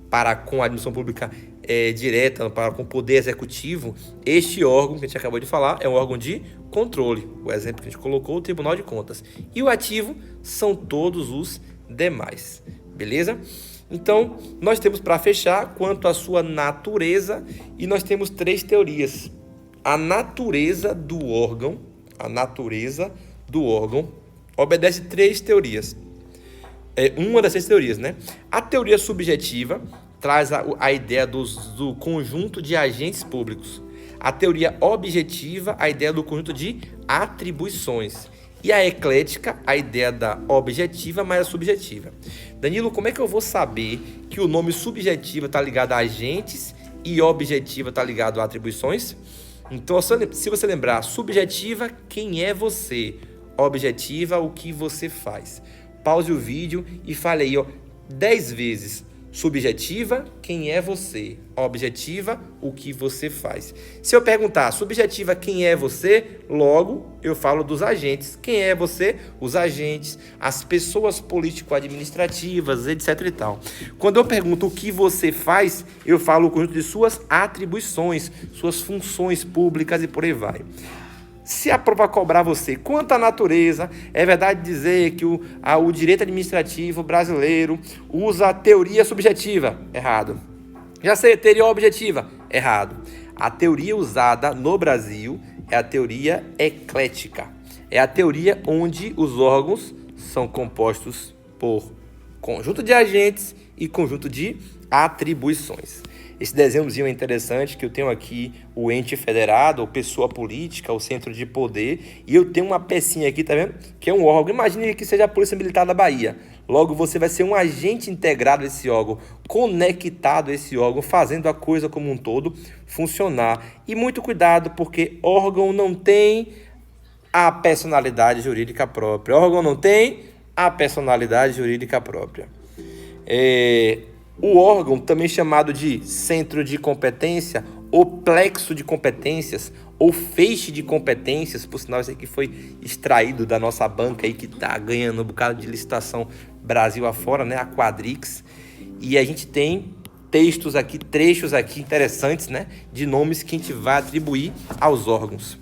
[SPEAKER 1] para com a administração pública direta, para com o Poder Executivo. Este órgão que a gente acabou de falar é um órgão de controle. O exemplo que a gente colocou, o Tribunal de Contas. E o ativo são todos os demais. Beleza? Então, nós temos, para fechar, quanto à sua natureza, e nós temos 3 teorias. A natureza do órgão obedece 3 teorias. Uma dessas teorias, né? A teoria subjetiva traz a ideia do conjunto de agentes públicos. A teoria objetiva, a ideia do conjunto de atribuições. E a eclética, a ideia da objetiva mais a subjetiva. Danilo, como é que eu vou saber que o nome subjetiva está ligado a agentes e objetiva está ligado a atribuições? Então, se você lembrar, subjetiva, quem é você? Objetiva, o que você faz. Pause o vídeo e fale aí 10 vezes. Subjetiva, quem é você? Objetiva, o que você faz. Se eu perguntar subjetiva, quem é você? Logo, eu falo dos agentes. Quem é você? Os agentes, as pessoas político-administrativas, etc e tal. Quando eu pergunto o que você faz, eu falo o conjunto de suas atribuições, suas funções públicas e por aí vai. Se a prova cobrar você quanto à natureza, é verdade dizer que o direito administrativo brasileiro usa a teoria subjetiva? Errado. Já sei, teoria objetiva? Errado. A teoria usada no Brasil é a teoria eclética. É a teoria onde os órgãos são compostos por conjunto de agentes e conjunto de atribuições. Esse desenhozinho é interessante, que eu tenho aqui o ente federado, ou pessoa política, o centro de poder, e eu tenho uma pecinha aqui, tá vendo? Que é um órgão. Imagine que seja a Polícia Militar da Bahia. Logo, você vai ser um agente integrado a esse órgão, conectado a esse órgão, fazendo a coisa como um todo funcionar. E muito cuidado, porque órgão não tem a personalidade jurídica própria. Órgão não tem a personalidade jurídica própria. O órgão, também chamado de centro de competência, ou plexo de competências, ou feixe de competências, por sinal isso aqui foi extraído da nossa banca aí, que está ganhando um bocado de licitação Brasil afora, né, a Quadrix, e a gente tem textos aqui, trechos aqui interessantes, né, de nomes que a gente vai atribuir aos órgãos.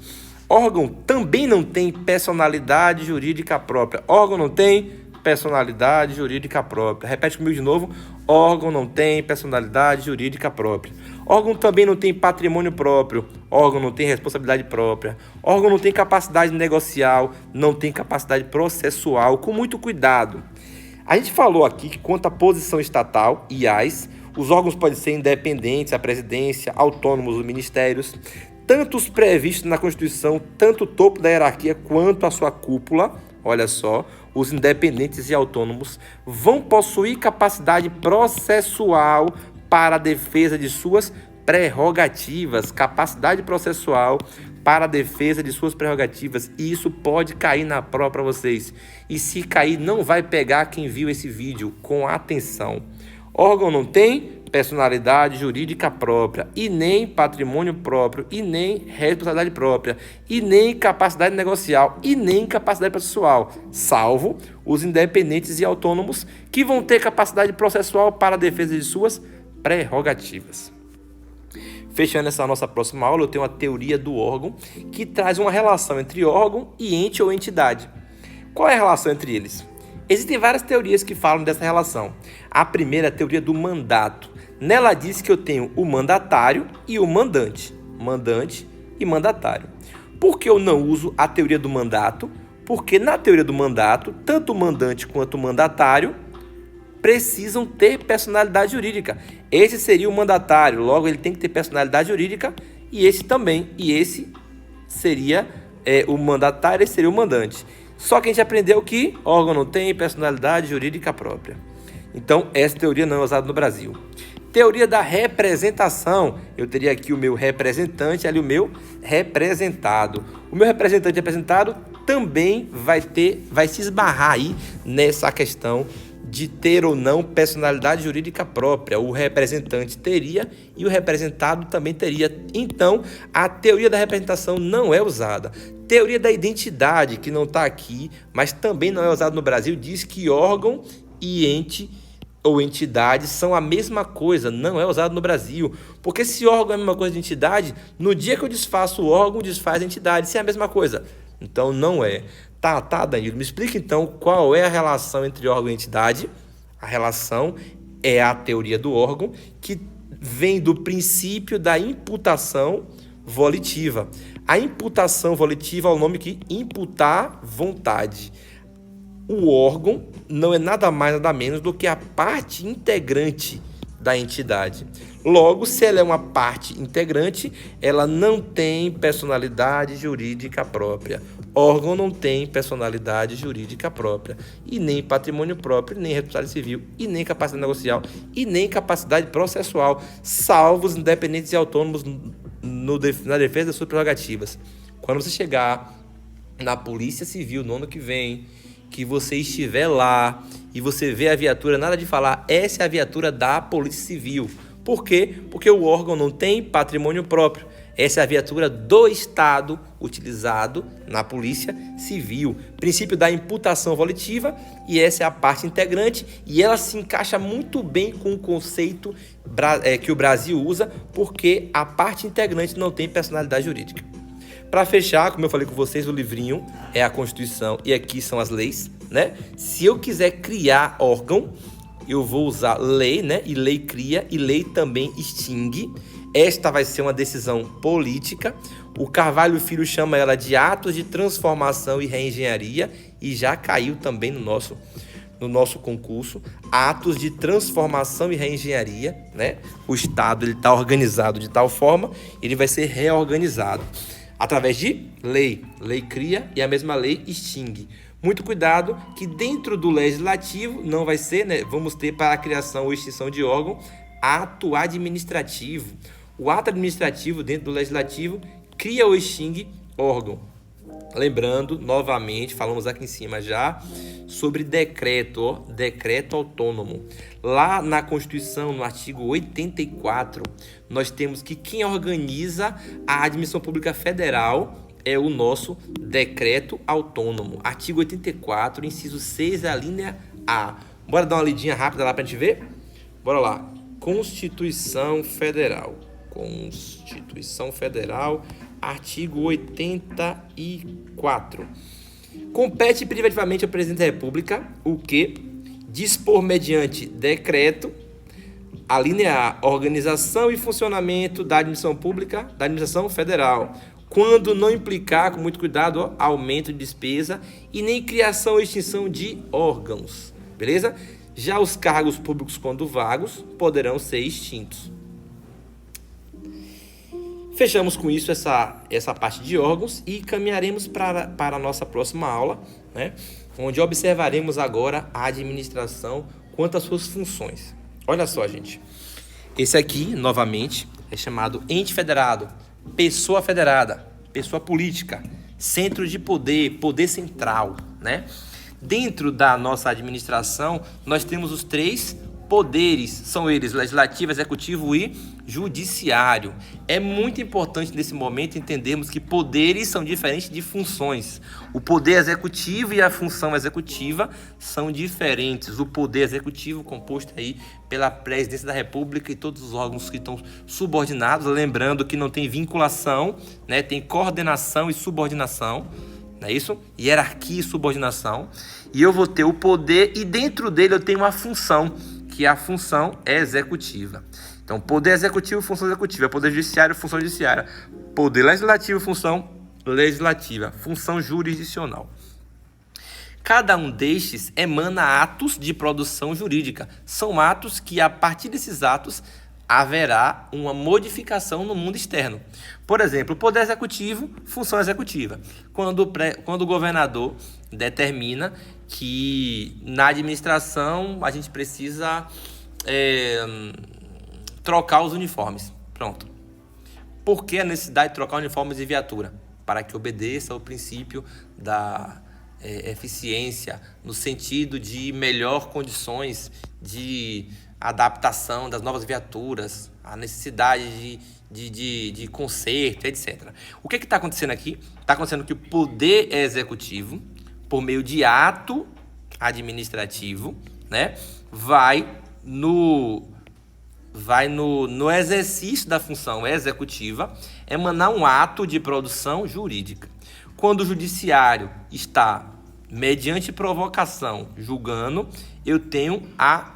[SPEAKER 1] Órgão também não tem personalidade jurídica própria. Órgão não tem personalidade jurídica própria. Repete comigo de novo. Órgão não tem personalidade jurídica própria. Órgão também não tem patrimônio próprio. Órgão não tem responsabilidade própria. Órgão não tem capacidade negocial, não tem capacidade processual. Com muito cuidado. A gente falou aqui que quanto à posição estatal, IAS, os órgãos podem ser independentes, a presidência, autônomos, os ministérios, tanto os previstos na Constituição, tanto o topo da hierarquia quanto a sua cúpula. Olha só, os independentes e autônomos vão possuir capacidade processual para a defesa de suas prerrogativas. Capacidade processual para a defesa de suas prerrogativas. E isso pode cair na prova para vocês. E se cair, não vai pegar quem viu esse vídeo. Com atenção. Órgão não tem personalidade jurídica própria, e nem patrimônio próprio, e nem responsabilidade própria, e nem capacidade negocial, e nem capacidade processual, salvo os independentes e autônomos, que vão ter capacidade processual para a defesa de suas prerrogativas. Fechando essa nossa próxima aula, eu tenho a teoria do órgão, que traz uma relação entre órgão e ente ou entidade. Qual é a relação entre eles? Existem várias teorias que falam dessa relação. A primeira é a teoria do mandato. Nela diz que eu tenho o mandatário e o mandante. mandante e mandatário. Por que eu não uso a teoria do mandato? Porque na teoria do mandato, tanto o mandante quanto o mandatário precisam ter personalidade jurídica. Esse seria o mandatário, logo ele tem que ter personalidade jurídica, e esse também. E esse seria o mandatário, esse seria o mandante. Só que a gente aprendeu que órgão não tem personalidade jurídica própria. Então, essa teoria não é usada no Brasil. Teoria da representação. Eu teria aqui o meu representante, ali o meu representado. O meu representante e representado também vai se esbarrar aí nessa questão de ter ou não personalidade jurídica própria. O representante teria e o representado também teria. Então, a teoria da representação não é usada. Teoria da identidade, que não está aqui, mas também não é usada no Brasil, diz que órgão e ente ou entidade são a mesma coisa, não é usado no Brasil. Porque se órgão é a mesma coisa de entidade, no dia que eu desfaço o órgão, desfaz a entidade, se é a mesma coisa. Então não é. Tá, Danilo, me explica então qual é a relação entre órgão e entidade. A relação é a teoria do órgão, que vem do princípio da imputação volitiva. A imputação volitiva é o nome que imputar vontade. O órgão não é nada mais, nada menos do que a parte integrante da entidade. Logo, se ela é uma parte integrante, ela não tem personalidade jurídica própria. Órgão não tem personalidade jurídica própria, e nem patrimônio próprio, nem responsabilidade civil, e nem capacidade negocial, e nem capacidade processual, salvo os independentes e autônomos na defesa das suas prerrogativas. Quando você chegar na Polícia Civil no ano que vem, que você estiver lá e você vê a viatura, nada de falar, essa é a viatura da Polícia Civil. Por quê? Porque o órgão não tem patrimônio próprio. Essa é a viatura do Estado utilizado na Polícia Civil. Princípio da imputação volitiva, e essa é a parte integrante, e ela se encaixa muito bem com o conceito que o Brasil usa, porque a parte integrante não tem personalidade jurídica. Para fechar, como eu falei com vocês, o livrinho é a Constituição e aqui são as leis, né? Se eu quiser criar órgão, eu vou usar lei, né? E lei cria e lei também extingue. Esta vai ser uma decisão política. O Carvalho Filho chama ela de atos de transformação e reengenharia e já caiu também no nosso concurso. Atos de transformação e reengenharia, né? O Estado ele está organizado de tal forma, ele vai ser reorganizado através de lei. Lei cria e a mesma lei extingue. Muito cuidado que dentro do legislativo não vai ser, né? Vamos ter para a criação ou extinção de órgão, ato administrativo. O ato administrativo dentro do legislativo cria ou extingue órgão. Lembrando, novamente, falamos aqui em cima já, sobre decreto autônomo. Lá na Constituição, no artigo 84, nós temos que quem organiza a administração pública federal é o nosso decreto autônomo. Artigo 84, inciso 6, a linha A. Bora dar uma lidinha rápida lá para a gente ver? Bora lá. Constituição Federal. Constituição Federal, artigo 84. Compete privativamente ao presidente da República o que? Dispor mediante decreto, a linha A, organização e funcionamento da administração pública, da administração federal, quando não implicar, com muito cuidado, aumento de despesa e nem criação ou extinção de órgãos, beleza? Já os cargos públicos, quando vagos, poderão ser extintos. Fechamos com isso essa parte de órgãos e caminharemos para a nossa próxima aula, né? Onde observaremos agora a administração quanto às suas funções. Olha só, gente. Esse aqui, novamente, é chamado ente federado, pessoa federada, pessoa política, centro de poder, poder central, né? Dentro da nossa administração, nós temos os três poderes, são eles legislativo, executivo e judiciário. É muito importante nesse momento entendermos que poderes são diferentes de funções. O poder executivo e a função executiva são diferentes. O poder executivo composto aí pela presidência da República e todos os órgãos que estão subordinados, lembrando que não tem vinculação, né? Tem coordenação e subordinação, não é isso? Hierarquia e subordinação. E eu vou ter o poder e dentro dele eu tenho uma função, que é a função executiva. Então, poder executivo, função executiva. Poder judiciário, função judiciária. Poder legislativo, função legislativa. Função jurisdicional. Cada um destes emana atos de produção jurídica. São atos que, a partir desses atos, haverá uma modificação no mundo externo. Por exemplo, o poder executivo, função executiva. Quando o governador determina que na administração a gente precisa trocar os uniformes. Pronto. Por que a necessidade de trocar uniformes de viatura? Para que obedeça ao princípio da eficiência, no sentido de melhor condições de adaptação das novas viaturas, a necessidade de conserto, etc. O que está acontecendo aqui? Está acontecendo que o poder executivo, por meio de ato administrativo, né, vai no exercício da função executiva emanar um ato de produção jurídica. Quando o judiciário está, mediante provocação, julgando, eu tenho a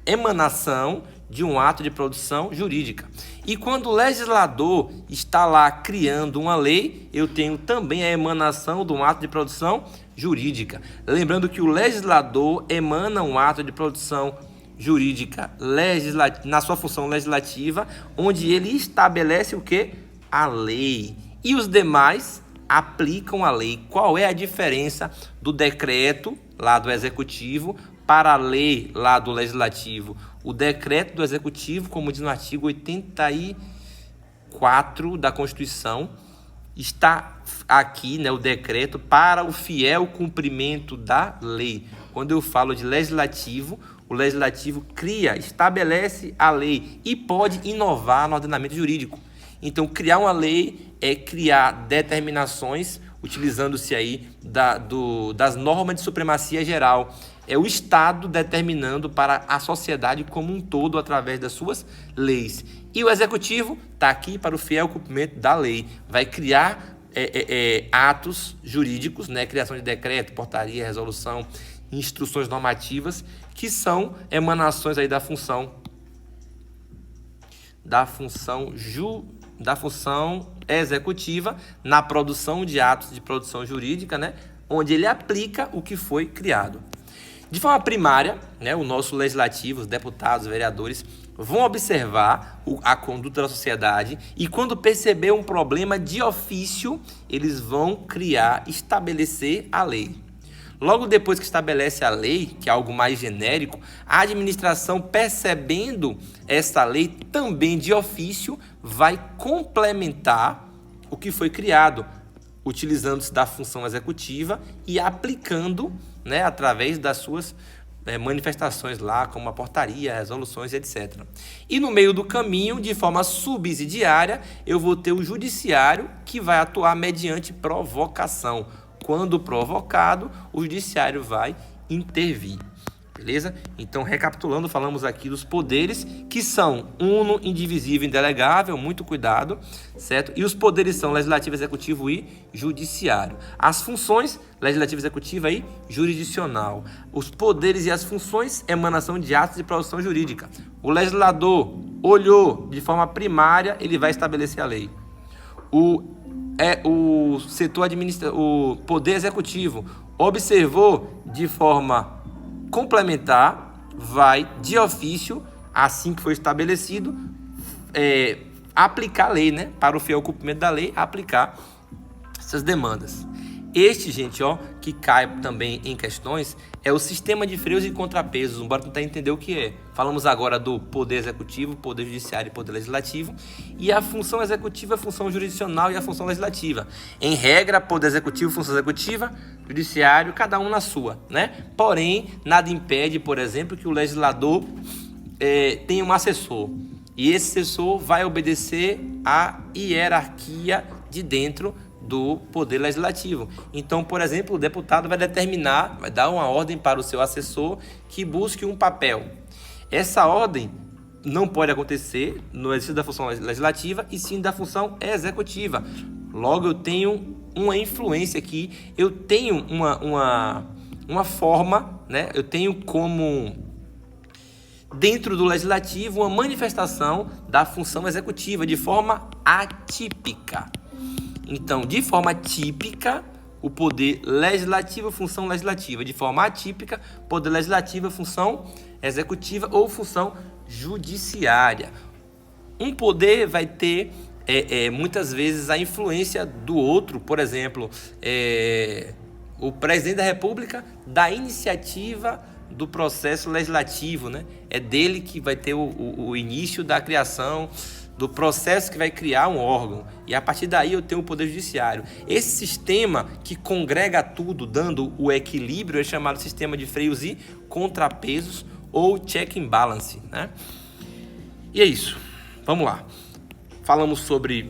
[SPEAKER 1] emanação de um ato de produção jurídica. E quando o legislador está lá criando uma lei, eu tenho também a emanação de um ato de produção jurídica. Lembrando que o legislador emana um ato de produção jurídica na sua função legislativa, onde ele estabelece o quê? A lei. E os demais aplicam a lei. Qual é a diferença do decreto lá do executivo para a lei lá do legislativo? O decreto do executivo, como diz no artigo 84 da Constituição, está aqui, né, o decreto para o fiel cumprimento da lei. Quando eu falo de legislativo, o legislativo cria, estabelece a lei e pode inovar no ordenamento jurídico. Então, criar uma lei é criar determinações, utilizando-se aí das normas de supremacia geral. É o Estado determinando para a sociedade como um todo através das suas leis. E o Executivo está aqui para o fiel cumprimento da lei. Vai criar atos jurídicos, né? Criação de decreto, portaria, resolução, instruções normativas, que são emanações aí da função executiva na produção de atos de produção jurídica, né? Onde ele aplica o que foi criado. De forma primária, né, o nosso legislativo, os deputados, os vereadores, vão observar a conduta da sociedade e, quando perceber um problema de ofício, eles vão estabelecer a lei. Logo depois que estabelece a lei, que é algo mais genérico, a administração, percebendo essa lei também de ofício, vai complementar o que foi criado, utilizando-se da função executiva e aplicando, né, através das suas manifestações lá, como a portaria, resoluções, etc. E no meio do caminho, de forma subsidiária, eu vou ter o judiciário, que vai atuar mediante provocação. Quando provocado, o judiciário vai intervir. Beleza? Então, recapitulando, falamos aqui dos poderes, que são uno, indivisível, indelegável, muito cuidado, certo? E os poderes são legislativo, executivo e judiciário. As funções, legislativo, executiva e jurisdicional. Os poderes e as funções, emanação de atos de produção jurídica. O legislador olhou de forma primária, ele vai estabelecer a lei. O setor o poder executivo observou de forma complementar, vai de ofício, assim que foi estabelecido, aplicar a lei, né? Para o fiel cumprimento da lei, aplicar essas demandas. Este, gente, que cai também em questões, é o sistema de freios e contrapesos. Bora tentar entender o que é. Falamos agora do poder executivo, poder judiciário e poder legislativo. E a função executiva, a função jurisdicional e a função legislativa. Em regra, poder executivo, função executiva, judiciário, cada um na sua, né? Porém, nada impede, por exemplo, que o legislador tenha um assessor. E esse assessor vai obedecer à hierarquia de dentro do poder legislativo. Então, por exemplo, o deputado vai dar uma ordem para o seu assessor que busque um papel. Essa ordem não pode acontecer no exercício da função legislativa e sim da função executiva. Logo, eu tenho uma influência aqui, eu tenho uma forma, né? Eu tenho como dentro do legislativo, uma manifestação da função executiva de forma atípica. Então, de forma típica, o poder legislativo, função legislativa. De forma atípica, poder legislativo, função executiva ou função judiciária. Um poder vai ter, muitas vezes, a influência do outro. Por exemplo, o presidente da República dá iniciativa do processo legislativo, né? É dele que vai ter o início da criação do processo que vai criar um órgão. E a partir daí eu tenho o Poder Judiciário. Esse sistema que congrega tudo, dando o equilíbrio, é chamado sistema de freios e contrapesos ou check and balance, né? E é isso. Vamos lá. Falamos sobre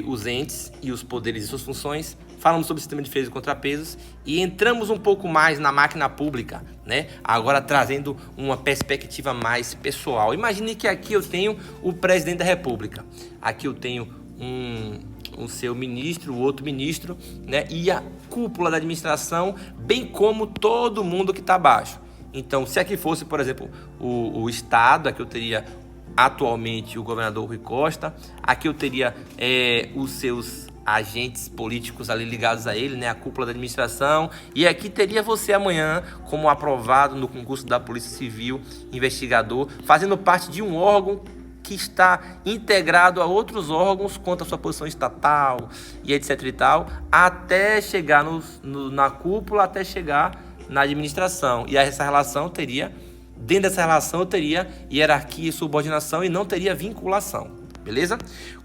[SPEAKER 1] os entes e os poderes e suas funções. Falamos sobre o sistema de freios e contrapesos e entramos um pouco mais na máquina pública, né? Agora trazendo uma perspectiva mais pessoal. Imagine que aqui eu tenho o presidente da República. Aqui eu tenho um seu ministro, o outro ministro, né? E a cúpula da administração, bem como todo mundo que está abaixo. Então, se aqui fosse, por exemplo, o Estado, aqui eu teria atualmente o governador Rui Costa, aqui eu teria os seus agentes políticos ali ligados a ele, né, a cúpula da administração, e aqui teria você amanhã como aprovado no concurso da Polícia Civil, investigador, fazendo parte de um órgão que está integrado a outros órgãos quanto à sua posição estatal e etc e tal, até chegar na cúpula, até chegar na administração. E essa relação dentro dessa relação eu teria hierarquia e subordinação e não teria vinculação, beleza?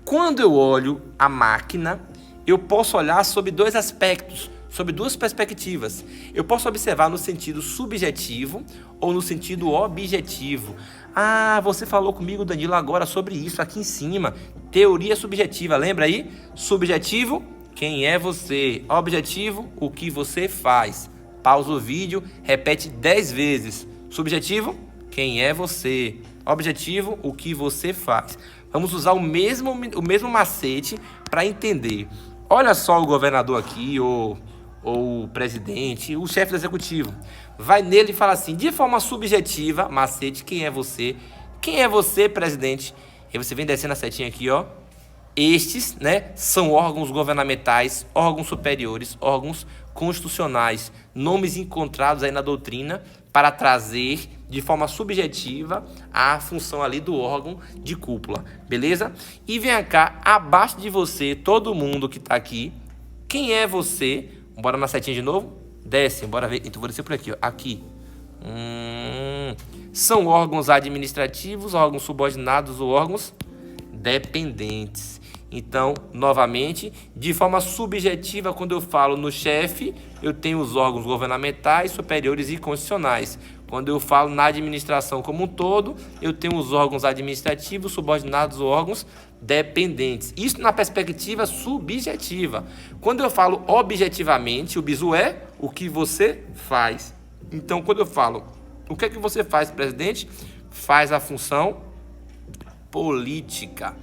[SPEAKER 1] Quando eu olho a máquina, eu posso olhar sobre dois aspectos, sobre duas perspectivas. Eu posso observar no sentido subjetivo ou no sentido objetivo. Ah, você falou comigo, Danilo, agora sobre isso aqui em cima. Teoria subjetiva, lembra aí? Subjetivo, quem é você? Objetivo, o que você faz. Pausa o vídeo, repete 10 vezes. Subjetivo, quem é você? Objetivo, o que você faz. Vamos usar o mesmo macete para entender. Olha só o governador aqui, ou o presidente, o chefe do executivo. Vai nele e fala assim, de forma subjetiva, macete, quem é você? Quem é você, presidente? E você vem descendo a setinha aqui, ó. Estes, né, são órgãos governamentais, órgãos superiores, órgãos constitucionais, nomes encontrados aí na doutrina para trazer de forma subjetiva a função ali do órgão de cúpula, beleza? E vem cá, abaixo de você, todo mundo que está aqui, quem é você? Bora na setinha de novo? Desce, bora ver. Então vou descer por aqui, ó. Aqui. São órgãos administrativos, órgãos subordinados ou órgãos dependentes. Então, novamente, de forma subjetiva, quando eu falo no chefe, eu tenho os órgãos governamentais, superiores e constitucionais. Quando eu falo na administração como um todo, eu tenho os órgãos administrativos, subordinados ou órgãos dependentes. Isso na perspectiva subjetiva. Quando eu falo objetivamente, o bizu é o que você faz. Então, quando eu falo o que é que você faz, presidente? Faz a função política.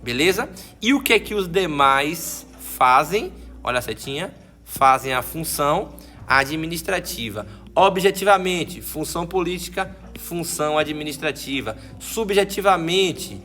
[SPEAKER 1] Beleza? E o que é que os demais fazem? Olha a setinha. Fazem a função administrativa. Objetivamente, função política, função administrativa. Subjetivamente,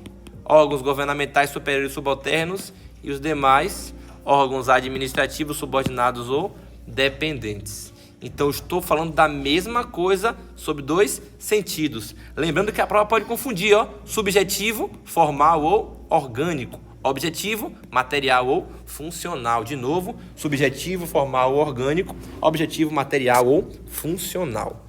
[SPEAKER 1] órgãos governamentais superiores e subalternos e os demais órgãos administrativos subordinados ou dependentes. Então, estou falando da mesma coisa sob dois sentidos. Lembrando que a prova pode confundir, ó, subjetivo, formal ou orgânico. Objetivo, material ou funcional. De novo, subjetivo, formal ou orgânico. Objetivo, material ou funcional.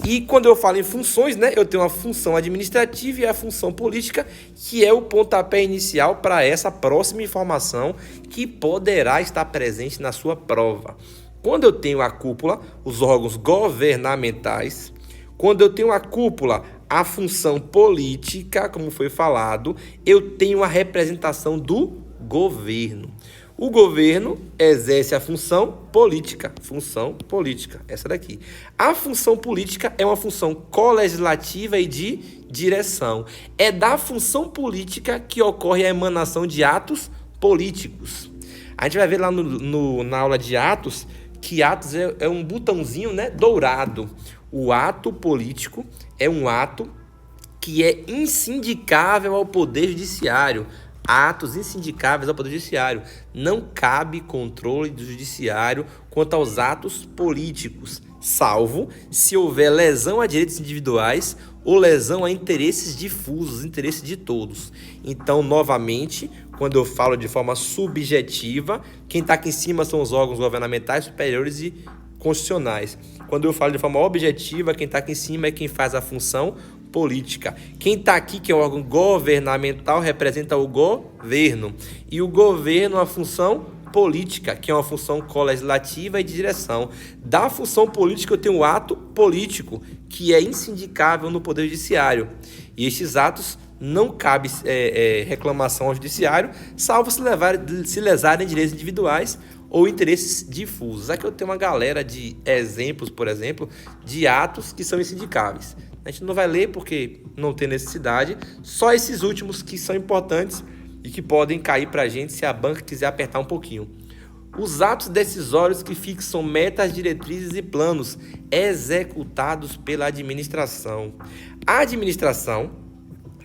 [SPEAKER 1] E quando eu falo em funções, né, eu tenho a função administrativa e a função política, que é o pontapé inicial para essa próxima informação que poderá estar presente na sua prova. Quando eu tenho a cúpula, os órgãos governamentais, quando eu tenho a cúpula, a função política, como foi falado, eu tenho a representação do governo. O governo exerce a função política, essa daqui. A função política é uma função colegislativa e de direção. É da função política que ocorre a emanação de atos políticos. A gente vai ver lá na aula de atos, que atos é um botãozinho, né, dourado. O ato político é um ato que é insindicável ao Poder Judiciário. Atos insindicáveis ao Poder Judiciário. Não cabe controle do Judiciário quanto aos atos políticos, salvo se houver lesão a direitos individuais ou lesão a interesses difusos, interesses de todos. Então, novamente, quando eu falo de forma subjetiva, quem está aqui em cima são os órgãos governamentais superiores e constitucionais. Quando eu falo de forma objetiva, quem está aqui em cima é quem faz a função política. Quem está aqui, que é o órgão governamental, representa o governo. E o governo, a função política, que é uma função colegislativa e de direção. Da função política, eu tenho o ato político, que é insindicável no Poder Judiciário. E estes atos não cabe reclamação ao Judiciário, salvo se lesarem direitos individuais ou interesses difusos. Aqui eu tenho uma galera de exemplos, por exemplo, de atos que são insindicáveis. A gente não vai ler porque não tem necessidade, só esses últimos que são importantes e que podem cair para a gente se a banca quiser apertar um pouquinho. Os atos decisórios que fixam metas, diretrizes e planos executados pela administração. A administração,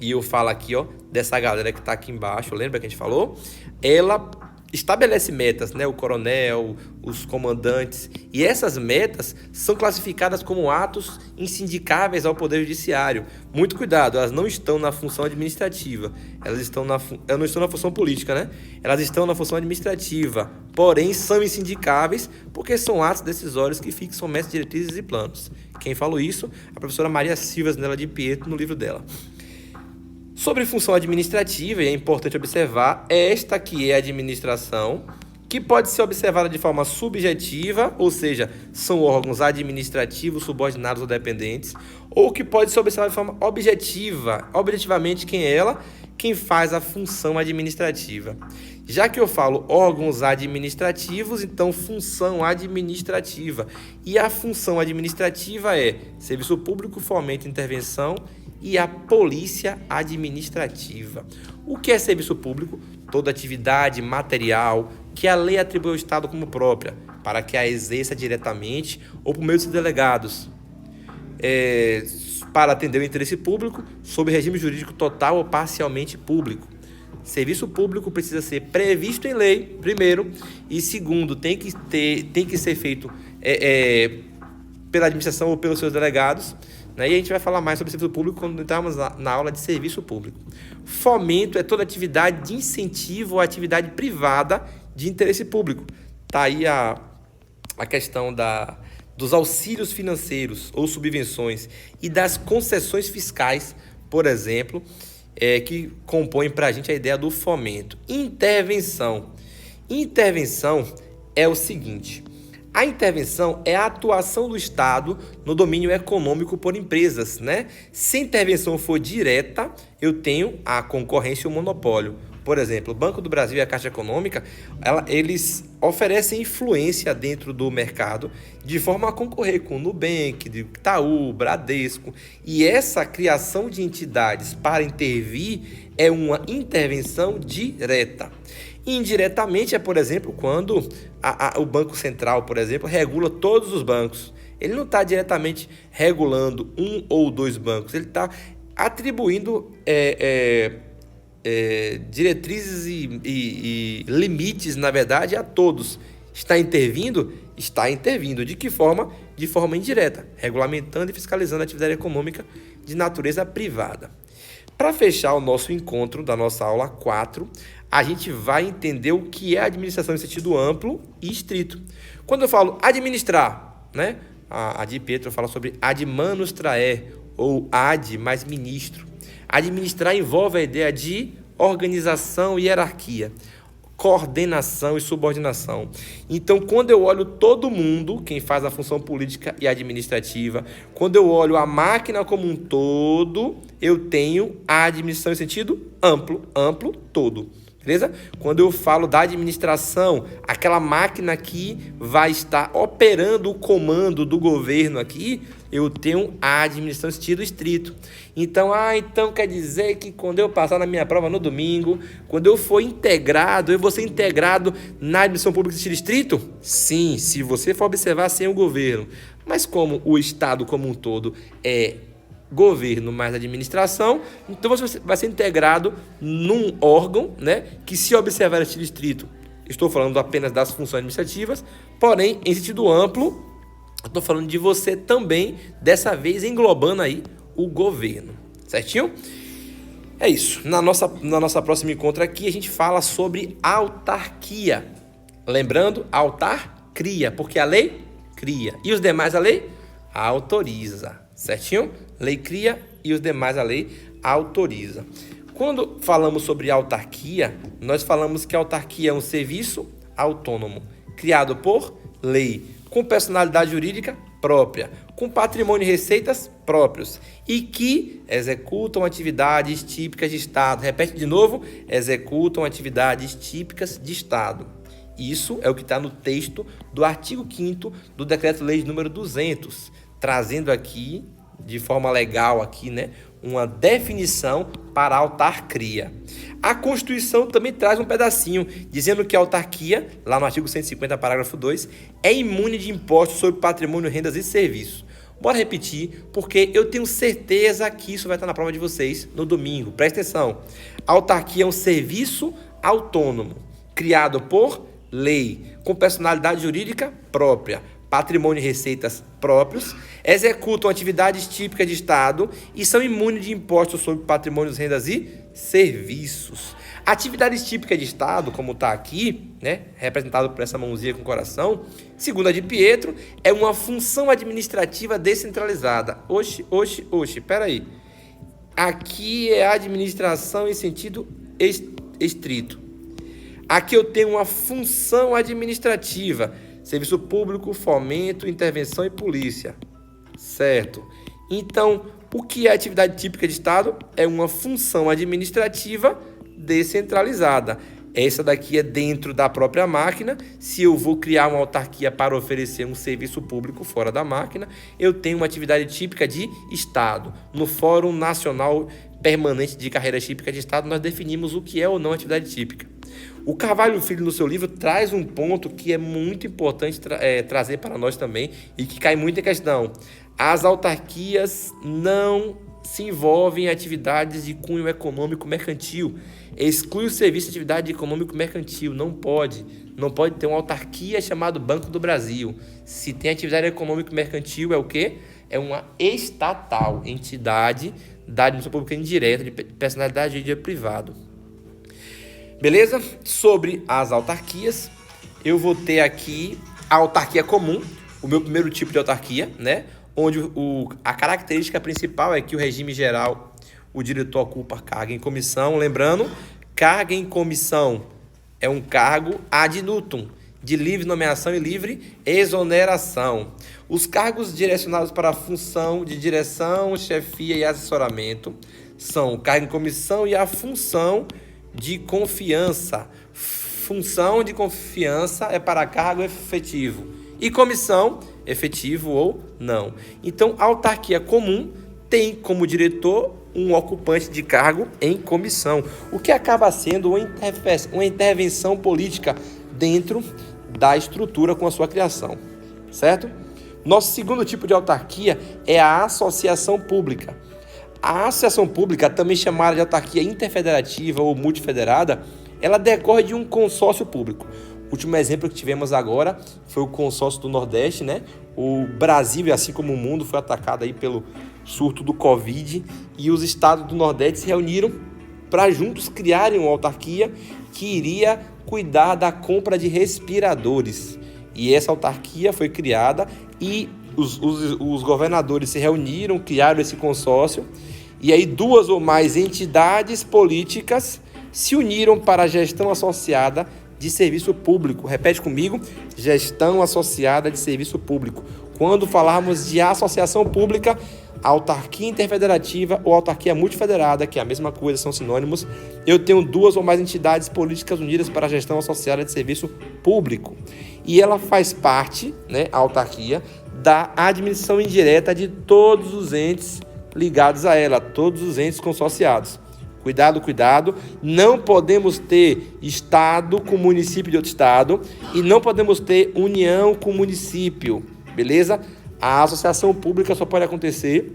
[SPEAKER 1] e eu falo aqui dessa galera que está aqui embaixo, lembra que a gente falou? Ela estabelece metas, né? O coronel, os comandantes, e essas metas são classificadas como atos insindicáveis ao Poder Judiciário. Muito cuidado, elas não estão na função administrativa, elas não estão na função política, né? Elas estão na função administrativa, porém são insindicáveis porque são atos decisórios que fixam metas, diretrizes e planos. Quem falou isso? A professora Maria Silva Zanella de Pietro, no livro dela. Sobre função administrativa, e é importante observar, esta que é a administração, que pode ser observada de forma subjetiva, ou seja, são órgãos administrativos, subordinados ou dependentes, ou que pode ser observada de forma objetiva, objetivamente quem é ela, quem faz a função administrativa. Já que eu falo órgãos administrativos, então função administrativa. E a função administrativa é serviço público, fomento e intervenção, e a polícia administrativa. O que é serviço público? Toda atividade material que a lei atribui ao Estado como própria, para que a exerça diretamente ou por meio de seus delegados, para atender o interesse público sob regime jurídico total ou parcialmente público. Serviço público precisa ser previsto em lei, primeiro, e segundo, tem que ser feito pela administração ou pelos seus delegados. E a gente vai falar mais sobre serviço público quando entrarmos na aula de serviço público. Fomento é toda atividade de incentivo ou atividade privada de interesse público. Está aí a questão dos auxílios financeiros ou subvenções e das concessões fiscais, por exemplo, que compõem para a gente a ideia do fomento. Intervenção. Intervenção é o seguinte: a intervenção é a atuação do Estado no domínio econômico por empresas, né? Se a intervenção for direta, eu tenho a concorrência e o monopólio. Por exemplo, o Banco do Brasil e a Caixa Econômica, eles oferecem influência dentro do mercado de forma a concorrer com o Nubank, Itaú, Bradesco. E essa criação de entidades para intervir é uma intervenção direta. Indiretamente é, por exemplo, quando o Banco Central, por exemplo, regula todos os bancos. Ele não está diretamente regulando um ou dois bancos, ele está atribuindo diretrizes e limites, na verdade, a todos. Está intervindo? Está intervindo. De que forma? De forma indireta, regulamentando e fiscalizando a atividade econômica de natureza privada. Para fechar o nosso encontro da nossa aula 4, a gente vai entender o que é administração em sentido amplo e estrito. Quando eu falo administrar, né? A de Pietro fala sobre admanustraer, ou ad mais ministro. Administrar envolve a ideia de organização e hierarquia, coordenação e subordinação. Então, quando eu olho todo mundo, quem faz a função política e administrativa, quando eu olho a máquina como um todo, eu tenho a administração em sentido amplo, todo. Beleza? Quando eu falo da administração, aquela máquina que vai estar operando o comando do governo aqui, eu tenho a administração estilo estrito. Então quer dizer que quando eu passar na minha prova no domingo, quando eu for integrado, eu vou ser integrado na administração pública estilo estrito? Sim, se você for observar sem o governo. Mas como o Estado como um todo é governo mais administração, então você vai ser integrado num órgão, né, que se observar estilo estrito, estou falando apenas das funções administrativas, porém, em sentido amplo, estou falando de você também, dessa vez englobando aí o governo, certinho? É isso, na nossa próxima encontro aqui a gente fala sobre autarquia, lembrando, autarquia, porque a lei cria, e os demais a lei autoriza, certinho? Lei cria e os demais a lei autoriza. Quando falamos sobre autarquia, nós falamos que a autarquia é um serviço autônomo, criado por lei, com personalidade jurídica própria, com patrimônio e receitas próprios e que executam atividades típicas de Estado. Repete de novo, executam atividades típicas de Estado. Isso é o que está no texto do artigo 5º do Decreto-Lei número 200, trazendo aqui, de forma legal aqui, né, uma definição para a autarquia. A Constituição também traz um pedacinho, dizendo que a autarquia, lá no artigo 150, parágrafo 2, é imune de impostos sobre patrimônio, rendas e serviços. Bora repetir, porque eu tenho certeza que isso vai estar na prova de vocês no domingo. Presta atenção. A autarquia é um serviço autônomo, criado por lei, com personalidade jurídica própria, patrimônio e receitas próprios, executam atividades típicas de Estado e são imunes de impostos sobre patrimônios, rendas e serviços. Atividades típicas de Estado, como está aqui, né, representado por essa mãozinha com coração, segundo a de Pietro, é uma função administrativa descentralizada. Oxe, peraí. Aqui é administração em sentido estrito. Aqui eu tenho uma função administrativa, serviço público, fomento, intervenção e polícia, certo? Então, o que é atividade típica de Estado? É uma função administrativa descentralizada. Essa daqui é dentro da própria máquina. Se eu vou criar uma autarquia para oferecer um serviço público fora da máquina, eu tenho uma atividade típica de Estado. No Fórum Nacional Permanente de Carreiras Típicas de Estado, nós definimos o que é ou não atividade típica. O Carvalho Filho, no seu livro, traz um ponto que é muito importante trazer para nós também e que cai muito em questão. As autarquias não se envolvem em atividades de cunho econômico mercantil. Exclui o serviço de atividade econômico mercantil. Não pode ter uma autarquia chamada Banco do Brasil. Se tem atividade econômico mercantil, é o quê? É uma estatal, entidade da administração pública indireta, de personalidade jurídica privada. Beleza? Sobre as autarquias, eu vou ter aqui a autarquia comum, o meu primeiro tipo de autarquia, né? Onde a característica principal é que o regime geral, o diretor ocupa cargo em comissão. Lembrando, cargo em comissão é um cargo ad nutum, de livre nomeação e livre exoneração. Os cargos direcionados para a função de direção, chefia e assessoramento são o cargo em comissão e a função de confiança. Função de confiança é para cargo efetivo e comissão, efetivo ou não. Então, a autarquia comum tem como diretor um ocupante de cargo em comissão, o que acaba sendo uma intervenção política dentro da estrutura com a sua criação, certo? Nosso segundo tipo de autarquia é a associação pública. A associação pública, também chamada de autarquia interfederativa ou multifederada, ela decorre de um consórcio público. O último exemplo que tivemos agora foi o consórcio do Nordeste, né? O Brasil, assim como o mundo, foi atacado aí pelo surto do Covid e os estados do Nordeste se reuniram para juntos criarem uma autarquia que iria cuidar da compra de respiradores. E essa autarquia foi criada e os governadores se reuniram, criaram esse consórcio, e aí 2 ou mais entidades políticas se uniram para a gestão associada de serviço público. Repete comigo, gestão associada de serviço público. Quando falarmos de associação pública, autarquia interfederativa ou autarquia multifederada, que é a mesma coisa, são sinônimos. Eu tenho 2 ou mais entidades políticas unidas para a gestão associada de serviço público. E ela faz parte, né, a autarquia, da administração indireta de todos os entes ligados a ela, todos os entes consorciados. Cuidado, cuidado, não podemos ter estado com município de outro estado e não podemos ter união com município, beleza? A associação pública só pode acontecer,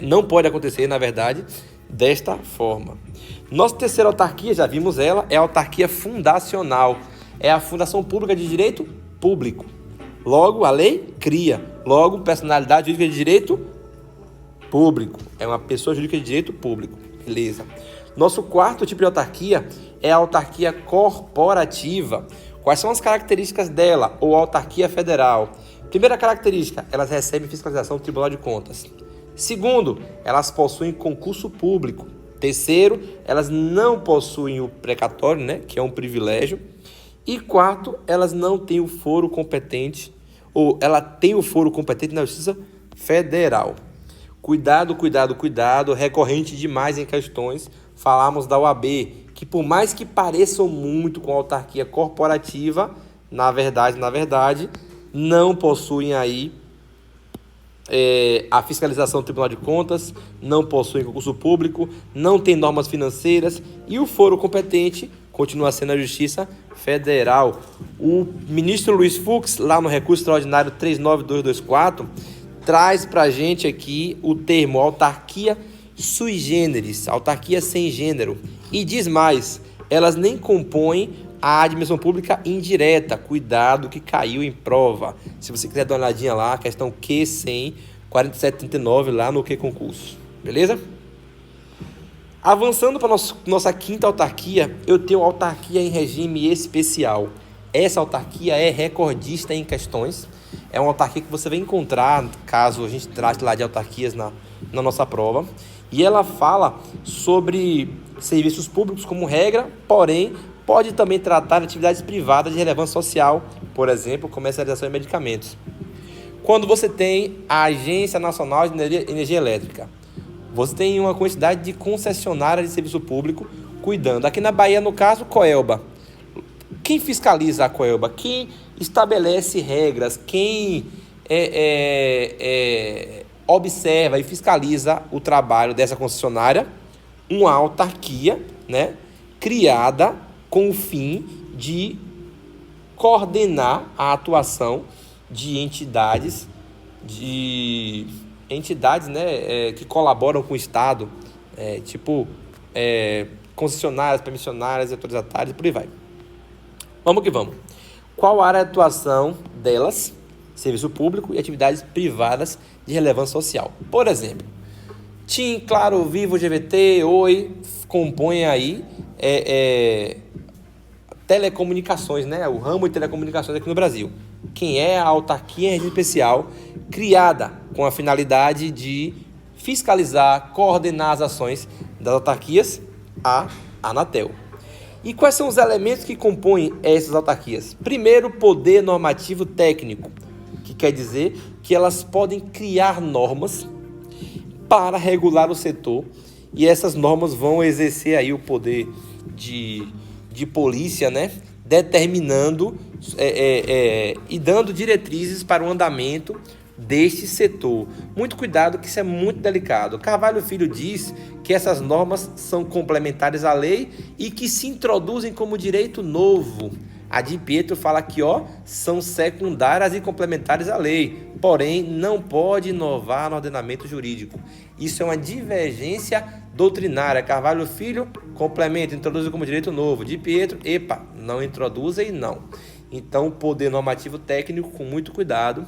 [SPEAKER 1] não pode acontecer, na verdade, desta forma. Nossa terceira autarquia, já vimos ela, é a autarquia fundacional. É a fundação pública de direito público. Logo, a lei cria. Logo, personalidade jurídica de direito público. É uma pessoa jurídica de direito público. Beleza. Nosso quarto tipo de autarquia é a autarquia corporativa. Quais são as características dela? Ou autarquia federal? Primeira característica, elas recebem fiscalização do Tribunal de Contas. Segundo, elas possuem concurso público. Terceiro, elas não possuem o precatório, né, que é um privilégio. E quarto, elas não têm o foro competente, ou ela tem o foro competente na Justiça Federal. Cuidado, cuidado, cuidado, recorrente demais em questões. Falamos da OAB, que por mais que pareçam muito com a autarquia corporativa, na verdade, não possuem aí a fiscalização do Tribunal de Contas, não possuem concurso público, não tem normas financeiras e o foro competente continua sendo a Justiça Federal. O ministro Luiz Fux, lá no recurso extraordinário 39224, traz para a gente aqui o termo autarquia sui generis, autarquia sem gênero, e diz mais, elas nem compõem a administração pública indireta. Cuidado que caiu em prova. Se você quiser dar uma olhadinha lá, questão Q100, 4739, lá no Q concurso. Beleza? Avançando para nossa quinta autarquia, eu tenho autarquia em regime especial. Essa autarquia é recordista em questões. É uma autarquia que você vai encontrar, caso a gente trate lá de autarquias na nossa prova. E ela fala sobre serviços públicos como regra, porém, pode também tratar de atividades privadas de relevância social, por exemplo, comercialização de medicamentos. Quando você tem a Agência Nacional de Energia Elétrica, você tem uma quantidade de concessionárias de serviço público cuidando. Aqui na Bahia, no caso, Coelba. Quem fiscaliza a Coelba? Quem estabelece regras? Quem observa e fiscaliza o trabalho dessa concessionária? Uma autarquia, né, criada com o fim de coordenar a atuação de entidades, né, que colaboram com o Estado, concessionárias, permissionárias, autorizatárias e por aí vai. Vamos que vamos. Qual a área de atuação delas? Serviço público e atividades privadas de relevância social. Por exemplo, TIM, Claro, Vivo, GVT, Oi, compõem aí telecomunicações, né? O ramo de telecomunicações aqui no Brasil. Quem é a autarquia em regime especial, criada com a finalidade de fiscalizar, coordenar as ações das autarquias, a Anatel. E quais são os elementos que compõem essas autarquias? Primeiro, poder normativo técnico, que quer dizer que elas podem criar normas para regular o setor, e essas normas vão exercer aí o poder de polícia, né? Determinando e dando diretrizes para o andamento deste setor. Muito cuidado, que isso é muito delicado. Carvalho Filho diz que essas normas são complementares à lei e que se introduzem como direito novo. A de Pietro fala que são secundárias e complementares à lei, porém não pode inovar no ordenamento jurídico. Isso é uma divergência doutrinária. Carvalho Filho complementa, introduz como direito novo. De Pietro, não introduzem, não. Então, o poder normativo técnico, com muito cuidado,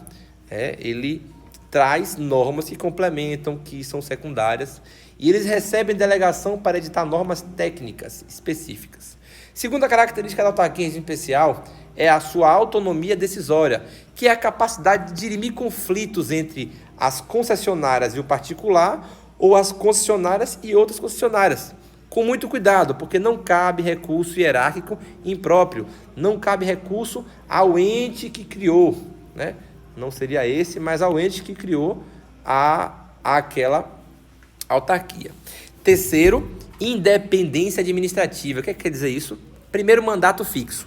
[SPEAKER 1] ele traz normas que complementam, que são secundárias, e eles recebem delegação para editar normas técnicas específicas. Segunda característica da autarquia em regime especial é a sua autonomia decisória, que é a capacidade de dirimir conflitos entre as concessionárias e o particular, ou as concessionárias e outras concessionárias. Com muito cuidado, porque não cabe recurso hierárquico impróprio, não cabe recurso ao ente que criou, né? Não seria esse, mas ao ente que criou a àquela autarquia. Terceiro, independência administrativa. O que quer dizer isso? Primeiro, mandato fixo.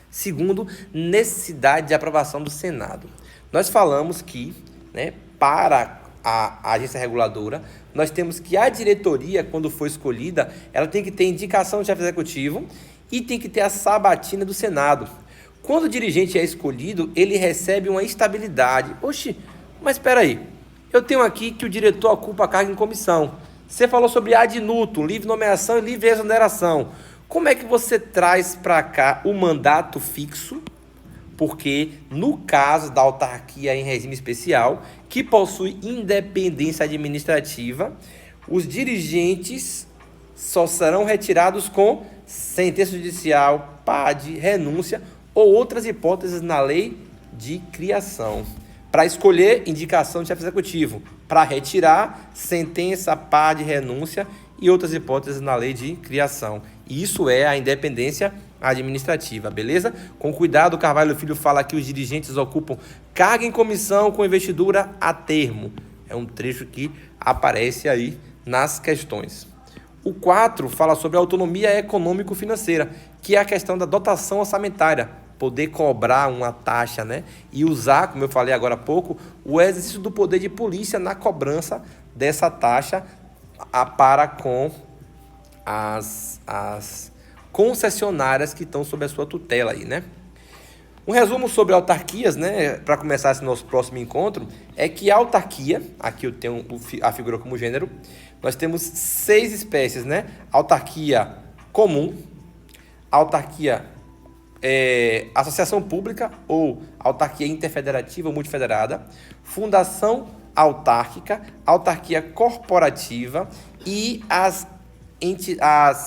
[SPEAKER 1] Segundo, necessidade de aprovação do Senado. Nós falamos que, para a agência reguladora, nós temos que a diretoria, quando for escolhida, ela tem que ter indicação do chefe executivo e tem que ter a sabatina do Senado. Quando o dirigente é escolhido, ele recebe uma estabilidade. Oxi, mas espera aí. Eu tenho aqui que o diretor ocupa a carga em comissão. Você falou sobre ad nutum, livre nomeação e livre exoneração. Como é que você traz para cá o mandato fixo? Porque no caso da autarquia em regime especial, que possui independência administrativa, os dirigentes só serão retirados com sentença judicial, PAD, renúncia ou outras hipóteses na lei de criação. Para escolher, indicação do chefe executivo. Para retirar, sentença, PAD, renúncia e outras hipóteses na lei de criação. Isso é a independência administrativa, beleza? Com cuidado, Carvalho Filho fala que os dirigentes ocupam carga em comissão com investidura a termo. É um trecho que aparece aí nas questões. O 4 fala sobre a autonomia econômico-financeira, que é a questão da dotação orçamentária. Poder cobrar uma taxa, e usar, como eu falei agora há pouco, o exercício do poder de polícia na cobrança dessa taxa para com as concessionárias que estão sob a sua tutela aí, Um resumo sobre autarquias, para começar esse nosso próximo encontro, é que a autarquia, aqui eu tenho a figura como gênero, nós temos 6 espécies, Autarquia comum, autarquia associação pública ou autarquia interfederativa ou multifederada, fundação autárquica, autarquia corporativa e as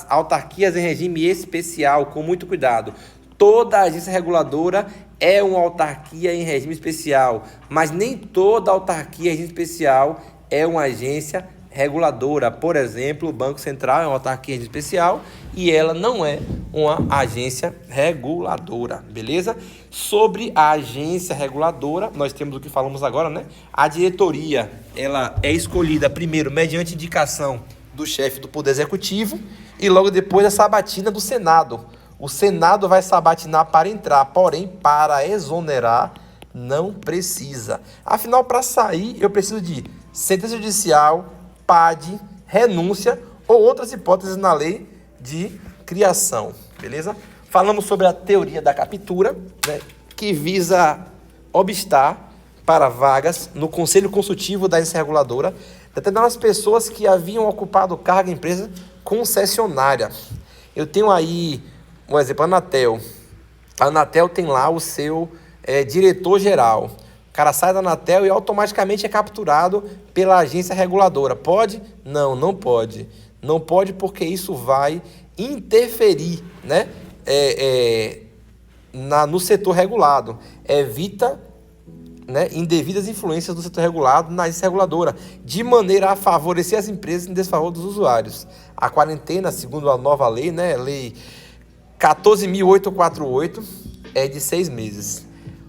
[SPEAKER 1] autarquias em regime especial, com muito cuidado. Toda agência reguladora é uma autarquia em regime especial, mas nem toda autarquia em regime especial é uma agência reguladora. Por exemplo, o Banco Central é uma autarquia em regime especial e ela não é uma agência reguladora, beleza? Sobre a agência reguladora, nós temos o que falamos agora, A diretoria, ela é escolhida primeiro mediante indicação do chefe do Poder Executivo e logo depois a sabatina do Senado. O Senado vai sabatinar para entrar, porém, para exonerar, não precisa. Afinal, para sair, eu preciso de sentença judicial, PAD, renúncia ou outras hipóteses na lei de criação, beleza? Falamos sobre a teoria da captura, que visa obstar para vagas no Conselho Consultivo da agência reguladora, determinando as pessoas que haviam ocupado cargo em empresa concessionária. Eu tenho aí, um exemplo, a Anatel. A Anatel tem lá o seu diretor-geral. O cara sai da Anatel e automaticamente é capturado pela agência reguladora. Pode? Não, não pode. Não pode porque isso vai interferir, no setor regulado. Evita indevidas influências do setor regulado na agência reguladora, de maneira a favorecer as empresas em desfavor dos usuários. A quarentena, segundo a nova lei, Lei 14.848, é de 6 meses.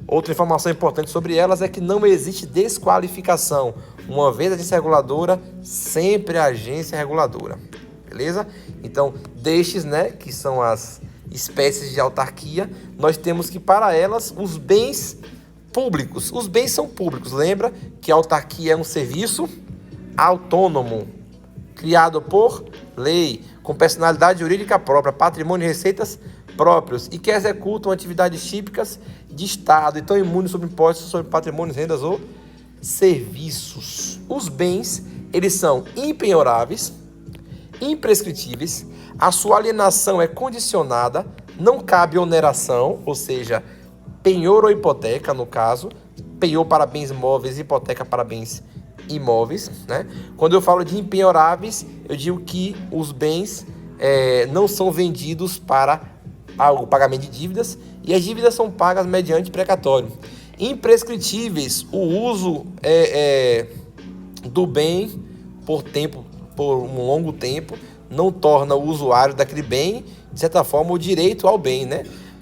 [SPEAKER 1] Outra informação importante sobre elas é que não existe desqualificação. Uma vez a agência reguladora, sempre a agência reguladora. Beleza? Então, destes, que são as espécies de autarquia, nós temos que, para elas, os bens públicos. Os bens são públicos. Lembra que a autarquia é um serviço autônomo, criado por lei, com personalidade jurídica própria, patrimônio e receitas próprios e que executam atividades típicas de Estado e estão imunes sobre impostos sobre patrimônios, rendas ou serviços. Os bens, eles são impenhoráveis, imprescritíveis, a sua alienação é condicionada, não cabe oneração, ou seja, penhor ou hipoteca, no caso, penhor para bens móveis, hipoteca para bens imóveis, Quando eu falo de impenhoráveis, eu digo que os bens não são vendidos para o pagamento de dívidas e as dívidas são pagas mediante precatório. Imprescritíveis, o uso do bem por um longo tempo, não torna o usuário daquele bem, de certa forma, o direito ao bem,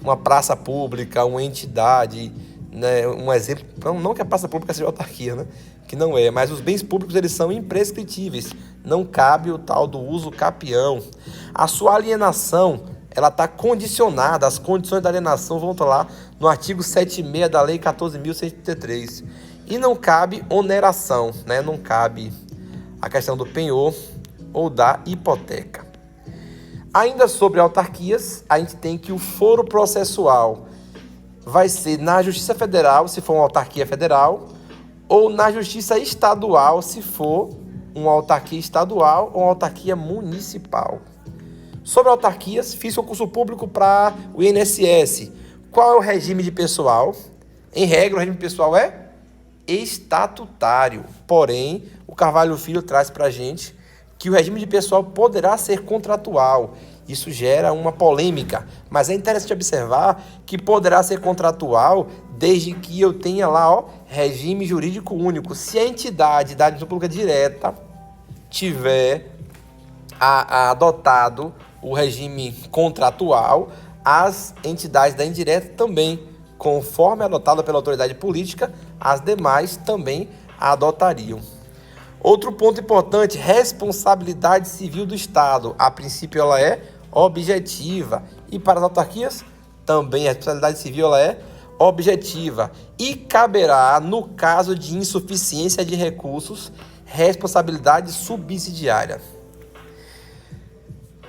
[SPEAKER 1] Uma praça pública, uma entidade, né, um exemplo, não que a praça pública seja autarquia, né? Que não é, mas os bens públicos eles são imprescritíveis, não cabe o tal do uso capião. A sua alienação, ela está condicionada, as condições da alienação vão estar lá no artigo 7.6 da Lei 14.133. E não cabe oneração, né? Não cabe a questão do penhor ou da hipoteca. Ainda sobre autarquias, a gente tem que o foro processual vai ser na Justiça Federal, se for uma autarquia federal, ou na Justiça Estadual, se for uma autarquia estadual ou uma autarquia municipal. Sobre autarquias, fiz concurso público para o INSS. Qual é o regime de pessoal? Em regra, o regime de pessoal é estatutário. Porém, o Carvalho Filho traz para a gente que o regime de pessoal poderá ser contratual. Isso gera uma polêmica, mas é interessante observar que poderá ser contratual desde que eu tenha lá, regime jurídico único. Se a entidade da administração pública direta tiver adotado o regime contratual, as entidades da indireta também, conforme adotado pela autoridade política, as demais também a adotariam. Outro ponto importante, responsabilidade civil do Estado. A princípio ela é objetiva. E para as autarquias, também a responsabilidade civil ela é objetiva. E caberá, no caso de insuficiência de recursos, responsabilidade subsidiária.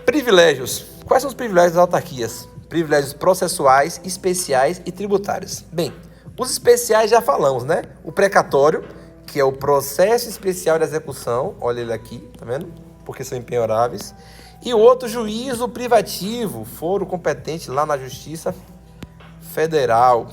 [SPEAKER 1] Privilégios. Quais são os privilégios das autarquias? Privilégios processuais, especiais e tributários. Bem, os especiais já falamos, né? O precatório, que é o processo especial de execução, olha ele aqui, tá vendo? Porque são impenhoráveis. E o outro, juízo privativo, foro competente lá na Justiça Federal.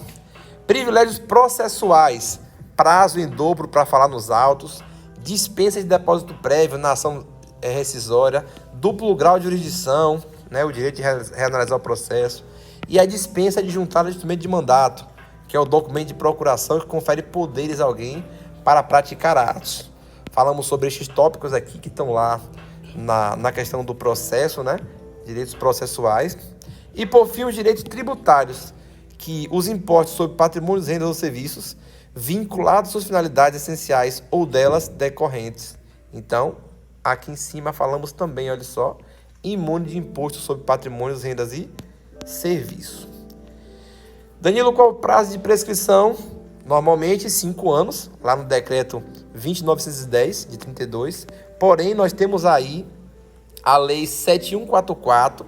[SPEAKER 1] Privilégios processuais, prazo em dobro para falar nos autos, dispensa de depósito prévio na ação rescisória, duplo grau de jurisdição, né, o direito de reanalisar o processo, e a dispensa de juntar o instrumento de mandato, que é o documento de procuração que confere poderes a alguém para praticar atos. Falamos sobre estes tópicos aqui que estão lá na questão do processo, né? Direitos processuais. E, por fim, os direitos tributários, que os impostos sobre patrimônios, rendas ou serviços vinculados às suas finalidades essenciais ou delas decorrentes. Então, aqui em cima falamos também, olha só, imune de imposto sobre patrimônios, rendas e serviços. Danilo, qual o prazo de prescrição? Normalmente 5 anos, lá no decreto 20.910, de 32. Porém, nós temos aí a lei 7144,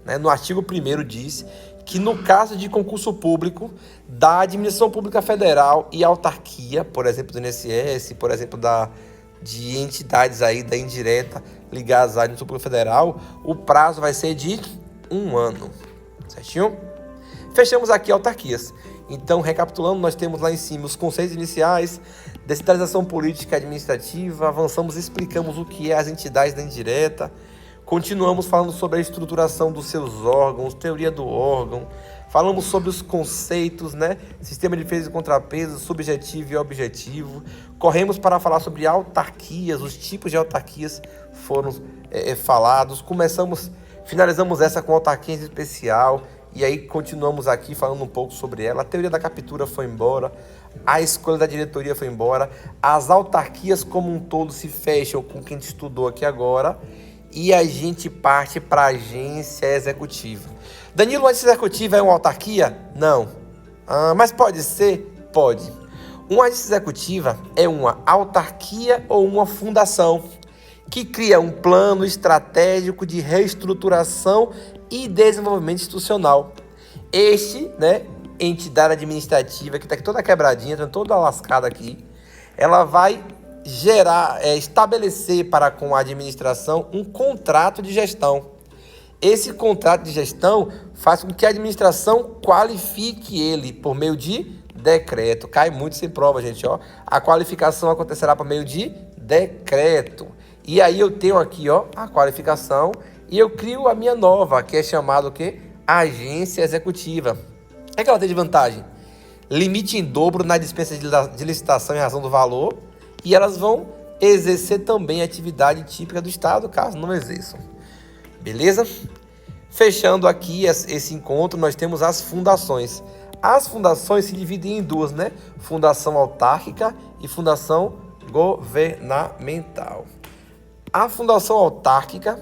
[SPEAKER 1] né, no artigo 1º diz que no caso de concurso público da administração pública federal e autarquia, por exemplo, do INSS, por exemplo, de entidades aí da indireta ligadas à administração pública federal, o prazo vai ser de 1 ano, certinho? Fechamos aqui autarquias. Então, recapitulando, nós temos lá em cima os conceitos iniciais, descentralização política e administrativa, avançamos e explicamos o que é as entidades da indireta, continuamos falando sobre a estruturação dos seus órgãos, teoria do órgão, falamos sobre os conceitos, né? Sistema de defesa e contrapeso, subjetivo e objetivo, corremos para falar sobre autarquias, os tipos de autarquias foram falados, finalizamos essa com autarquia em especial, e aí continuamos aqui falando um pouco sobre ela. A teoria da captura foi embora, a escolha da diretoria foi embora, as autarquias como um todo se fecham com o que a gente estudou aqui agora e a gente parte para a agência executiva. Danilo, a agência executiva é uma autarquia? Não. Mas pode ser? Pode. Uma agência executiva é uma autarquia ou uma fundação que cria um plano estratégico de reestruturação e desenvolvimento institucional. Entidade administrativa, que está aqui toda quebradinha, toda lascada aqui, ela vai estabelecer para com a administração um contrato de gestão. Esse contrato de gestão faz com que a administração qualifique ele por meio de decreto. Cai muito sem prova, gente. A qualificação acontecerá por meio de decreto. E aí eu tenho aqui a qualificação e eu crio a minha nova, que é chamada o quê? Agência executiva. O que ela tem de vantagem? Limite em dobro na dispensa de licitação em razão do valor, e elas vão exercer também a atividade típica do Estado, caso não exerçam. Beleza? Fechando aqui esse encontro, nós temos as fundações. As fundações se dividem em duas, né? Fundação autárquica e fundação governamental. A fundação autárquica,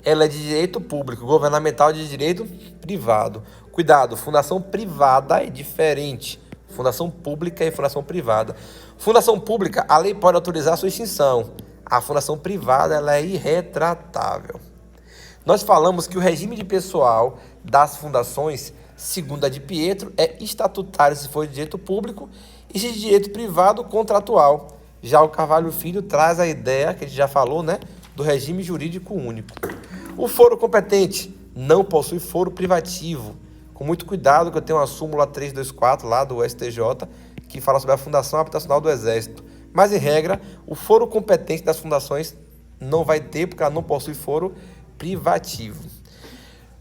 [SPEAKER 1] ela é de direito público, governamental é de direito privado. Cuidado, fundação privada é diferente. Fundação pública e fundação privada. Fundação pública, a lei pode autorizar a sua extinção. A fundação privada, ela é irretratável. Nós falamos que o regime de pessoal das fundações, segundo a de Pietro, é estatutário se for de direito público e se de direito privado, contratual. Já o Carvalho Filho traz a ideia, que a gente já falou, né, do regime jurídico único. O foro competente não possui foro privativo. Com muito cuidado, que eu tenho uma súmula 324 lá do STJ, que fala sobre a Fundação Habitacional do Exército. Mas, em regra, o foro competente das fundações não vai ter, porque ela não possui foro privativo.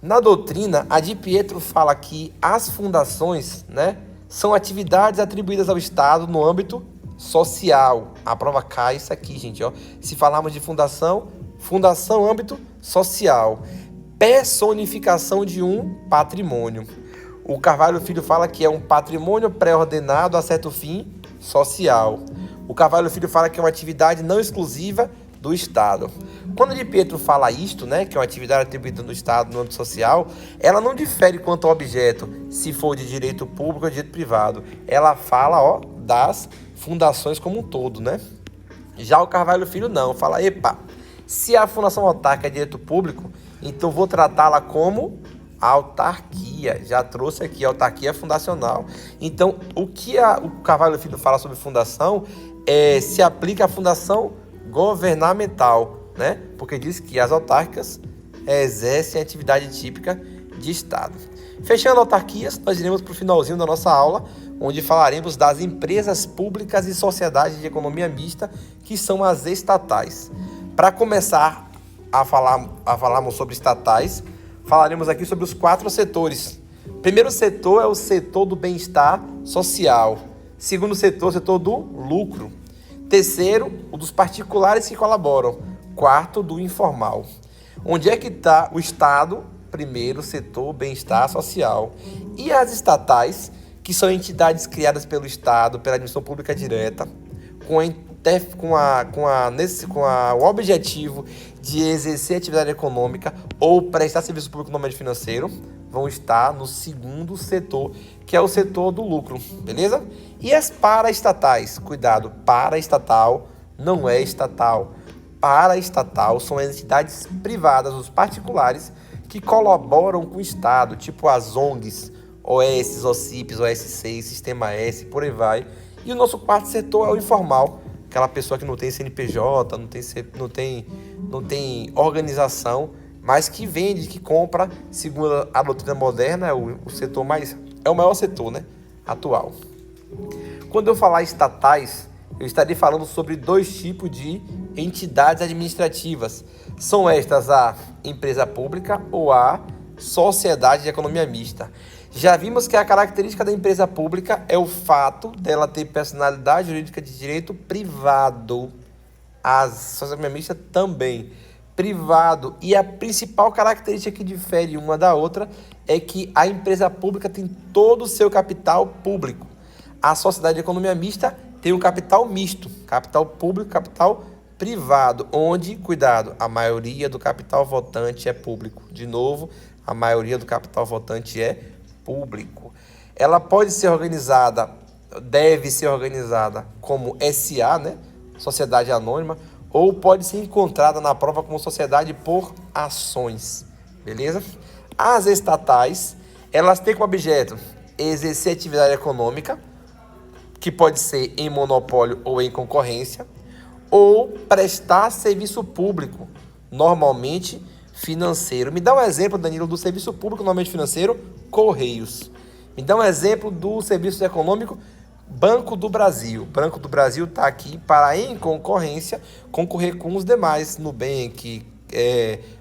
[SPEAKER 1] Na doutrina, a de Pietro fala que as fundações, né, são atividades atribuídas ao Estado no âmbito social. A prova cai isso aqui, gente. Ó. Se falarmos de fundação, fundação âmbito social. Personificação de um patrimônio. O Carvalho Filho fala que é um patrimônio pré-ordenado a certo fim social. O Carvalho Filho fala que é uma atividade não exclusiva do Estado. Quando a de Pietro fala isto, né, que é uma atividade atribuída no Estado no âmbito social, ela não difere quanto ao objeto, se for de direito público ou de direito privado. Ela fala, ó, das fundações como um todo, né? Já o Carvalho Filho não, fala, epa, se a fundação autárquica é direito público, então vou tratá-la como autarquia. Já trouxe aqui, autarquia fundacional. Então, o que o Carvalho Filho fala sobre fundação se aplica à fundação governamental, né? Porque diz que as autárquicas exercem a atividade típica de Estado. Fechando autarquias, nós iremos para o finalzinho da nossa aula, onde falaremos das empresas públicas e sociedades de economia mista, que são as estatais. Para começar a falarmos sobre estatais, falaremos aqui sobre os 4 setores. Primeiro setor é o setor do bem-estar social. Segundo setor, o setor do lucro. Terceiro, o dos particulares que colaboram. Quarto, do informal. Onde é que está o Estado? Primeiro setor, bem-estar social. E as estatais, que são entidades criadas pelo Estado, pela administração pública direta, com o objetivo de exercer atividade econômica ou prestar serviço público no meio financeiro, vão estar no segundo setor, que é o setor do lucro, beleza? E as paraestatais, cuidado, paraestatal não é estatal. Paraestatal são as entidades privadas, os particulares, que colaboram com o Estado, tipo as ONGs, OS, OCIPs, OS6, Sistema S, por aí vai. E o nosso quarto setor é o informal, aquela pessoa que não tem CNPJ, não tem organização, mas que vende, que compra, segundo a doutrina moderna, é o setor é o maior setor, né, atual. Quando eu falar estatais, eu estarei falando sobre 2 tipos de entidades administrativas. São estas a empresa pública ou a sociedade de economia mista. Já vimos que a característica da empresa pública é o fato dela ter personalidade jurídica de direito privado. A sociedade de economia mista também. Privado. E a principal característica que difere uma da outra é que a empresa pública tem todo o seu capital público. A sociedade de economia mista tem um capital misto, capital público, capital privado, onde, cuidado, a maioria do capital votante é público. De novo, a maioria do capital votante é público. Ela pode ser organizada, deve ser organizada como SA, né? Sociedade Anônima, ou pode ser encontrada na prova como sociedade por ações, beleza? As estatais, elas têm como objeto exercer atividade econômica, que pode ser em monopólio ou em concorrência, ou prestar serviço público, normalmente financeiro. Me dá um exemplo, Danilo, do serviço público normalmente financeiro, Correios. Me dá um exemplo do serviço econômico, Banco do Brasil. Banco do Brasil está aqui para, em concorrência, concorrer com os demais, Nubank,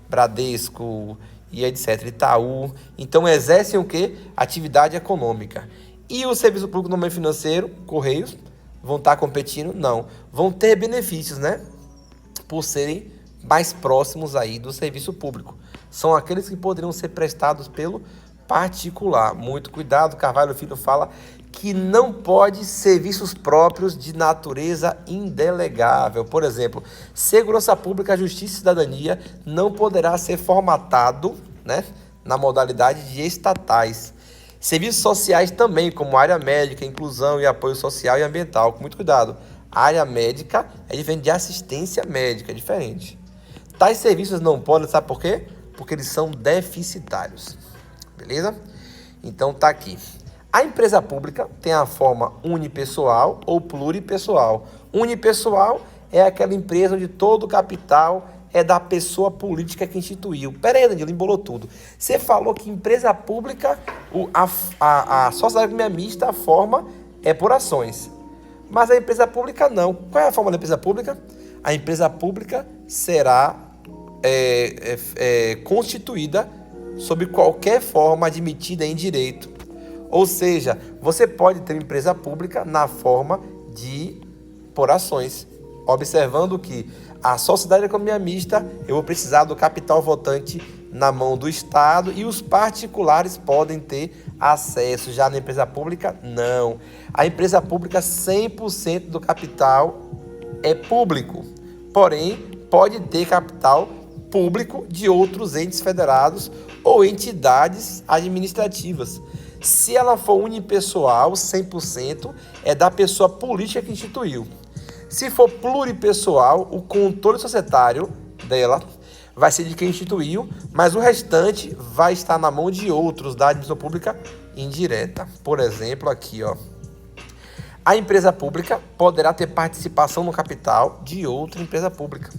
[SPEAKER 1] Bradesco e etc. Itaú. Então, exercem o quê? Atividade econômica. E o serviço público no meio financeiro, Correios, vão estar competindo? Não. Vão ter benefícios, né? Por serem mais próximos aí do serviço público. São aqueles que poderiam ser prestados pelo particular. Muito cuidado, Carvalho Filho fala que não pode serviços próprios de natureza indelegável. Por exemplo, segurança pública, justiça e cidadania não poderá ser formatado, né, na modalidade de estatais. Serviços sociais também, como área médica, inclusão e apoio social e ambiental. Com muito cuidado. A área médica é diferente de assistência médica, é diferente. Tais serviços não podem, sabe por quê? Porque eles são deficitários. Beleza? Então tá aqui. A empresa pública tem a forma unipessoal ou pluripessoal. Unipessoal é aquela empresa onde todo o capital é da pessoa política que instituiu. Pera aí, Danilo, embolou tudo. Você falou que empresa pública, a sociedade economia mista, a forma é por ações. Mas a empresa pública não. Qual é a forma da empresa pública? A empresa pública será constituída sob qualquer forma admitida em direito. Ou seja, você pode ter uma empresa pública na forma de por ações, observando que a sociedade de economia mista, eu vou precisar do capital votante na mão do Estado e os particulares podem ter acesso. Já na empresa pública, não. A empresa pública, 100% do capital é público, porém, pode ter capital público de outros entes federados ou entidades administrativas. Se ela for unipessoal, 100%, é da pessoa política que instituiu. Se for pluripessoal, o controle societário dela vai ser de quem instituiu, mas o restante vai estar na mão de outros da administração pública indireta. Por exemplo, aqui, ó. A empresa pública poderá ter participação no capital de outra empresa pública.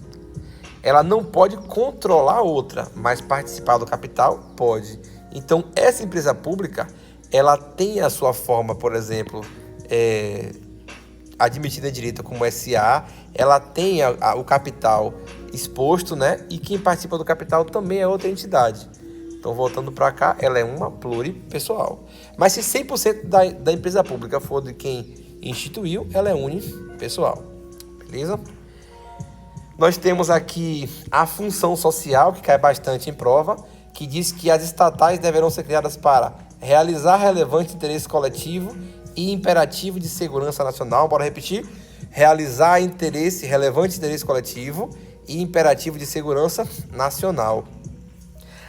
[SPEAKER 1] Ela não pode controlar outra, mas participar do capital pode. Então, essa empresa pública, ela tem a sua forma, por exemplo, admitida em direito como SA, ela tem o capital exposto, né? E quem participa do capital também é outra entidade. Então, voltando para cá, ela é uma pluripessoal. Mas se 100% da empresa pública for de quem instituiu, ela é unipessoal. Beleza? Nós temos aqui a função social, que cai bastante em prova, que diz que as estatais deverão ser criadas para realizar relevante interesse coletivo e imperativo de segurança nacional. Bora repetir? Realizar relevante interesse coletivo e imperativo de segurança nacional.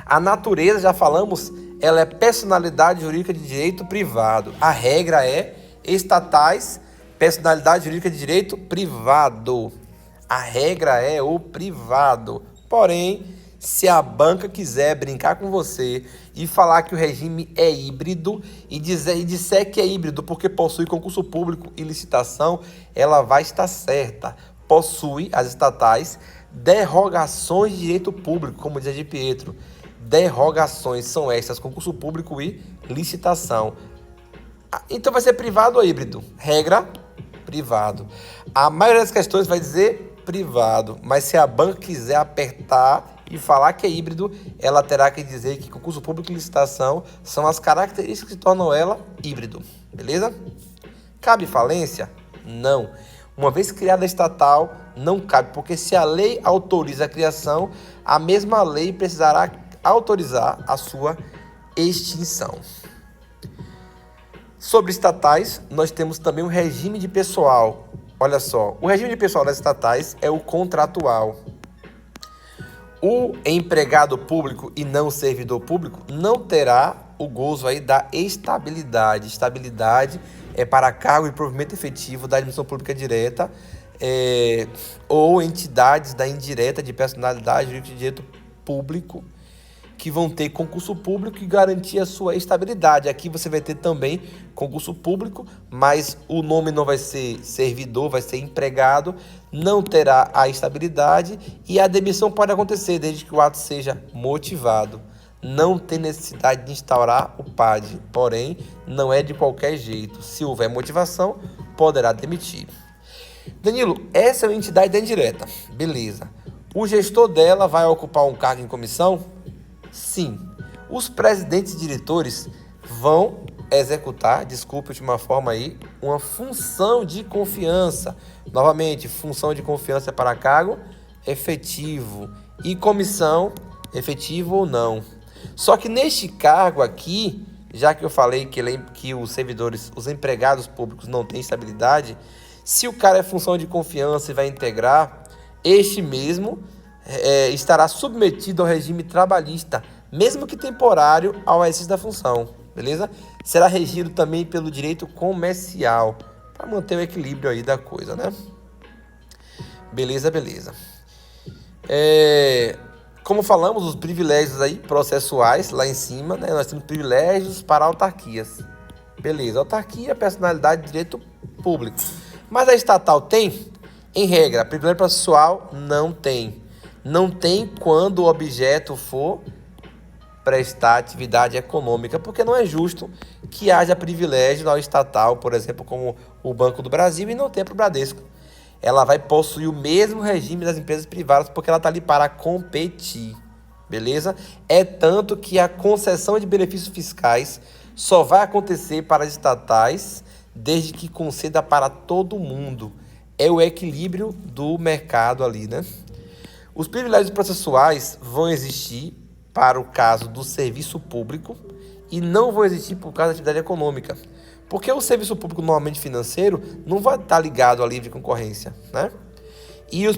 [SPEAKER 1] A natureza, já falamos, ela é personalidade jurídica de direito privado. A regra é estatais, personalidade jurídica de direito privado. A regra é o privado. Porém, se a banca quiser brincar com você e falar que o regime é híbrido e disser que é híbrido porque possui concurso público e licitação, ela vai estar certa. Possui, as estatais, derrogações de direito público, como diz a de Pietro. Derrogações são estas, concurso público e licitação. Então vai ser privado ou híbrido? Regra, privado. A maioria das questões vai dizer privado, mas se a banca quiser apertar e falar que é híbrido, ela terá que dizer que concurso público e licitação são as características que tornam ela híbrido. Beleza? Cabe falência? Não. Uma vez criada a estatal, não cabe, porque se a lei autoriza a criação, a mesma lei precisará autorizar a sua extinção. Sobre estatais, nós temos também o regime de pessoal. Olha só, o regime de pessoal das estatais é o contratual. O empregado público e não servidor público não terá o gozo aí da estabilidade. Estabilidade é para cargo e provimento efetivo da administração pública direta ou entidades da indireta de personalidade jurídica de direito público que vão ter concurso público e garantir a sua estabilidade. Aqui você vai ter também concurso público, mas o nome não vai ser servidor, vai ser empregado, não terá a estabilidade e a demissão pode acontecer desde que o ato seja motivado. Não tem necessidade de instaurar o PAD, porém, não é de qualquer jeito. Se houver motivação, poderá demitir. Danilo, essa é uma entidade da indireta. Beleza. O gestor dela vai ocupar um cargo em comissão? Sim. Os presidentes e diretores vão executar, desculpe de uma forma aí, uma função de confiança. Novamente, função de confiança para cargo efetivo. E comissão, efetivo ou não. Só que neste cargo aqui, já que eu falei que os servidores, os empregados públicos não têm estabilidade, se o cara é função de confiança e vai integrar, este mesmo estará submetido ao regime trabalhista, mesmo que temporário, ao exercício da função, beleza? Será regido também pelo direito comercial, para manter o equilíbrio aí da coisa, né? Beleza. Como falamos, os privilégios aí processuais lá em cima, né? Nós temos privilégios para autarquias. Beleza, autarquia, personalidade, direito público. Mas a estatal tem? Em regra, privilégio processual não tem. Não tem quando o objeto for prestar atividade econômica, porque não é justo que haja privilégio na estatal, por exemplo, como o Banco do Brasil, e não tenha para o Bradesco. Ela vai possuir o mesmo regime das empresas privadas, porque ela está ali para competir, beleza? É tanto que a concessão de benefícios fiscais só vai acontecer para as estatais, desde que conceda para todo mundo. É o equilíbrio do mercado ali, né? Os privilégios processuais vão existir para o caso do serviço público e não vão existir por causa da atividade econômica. Porque o serviço público normalmente financeiro não vai estar ligado à livre concorrência, né? E os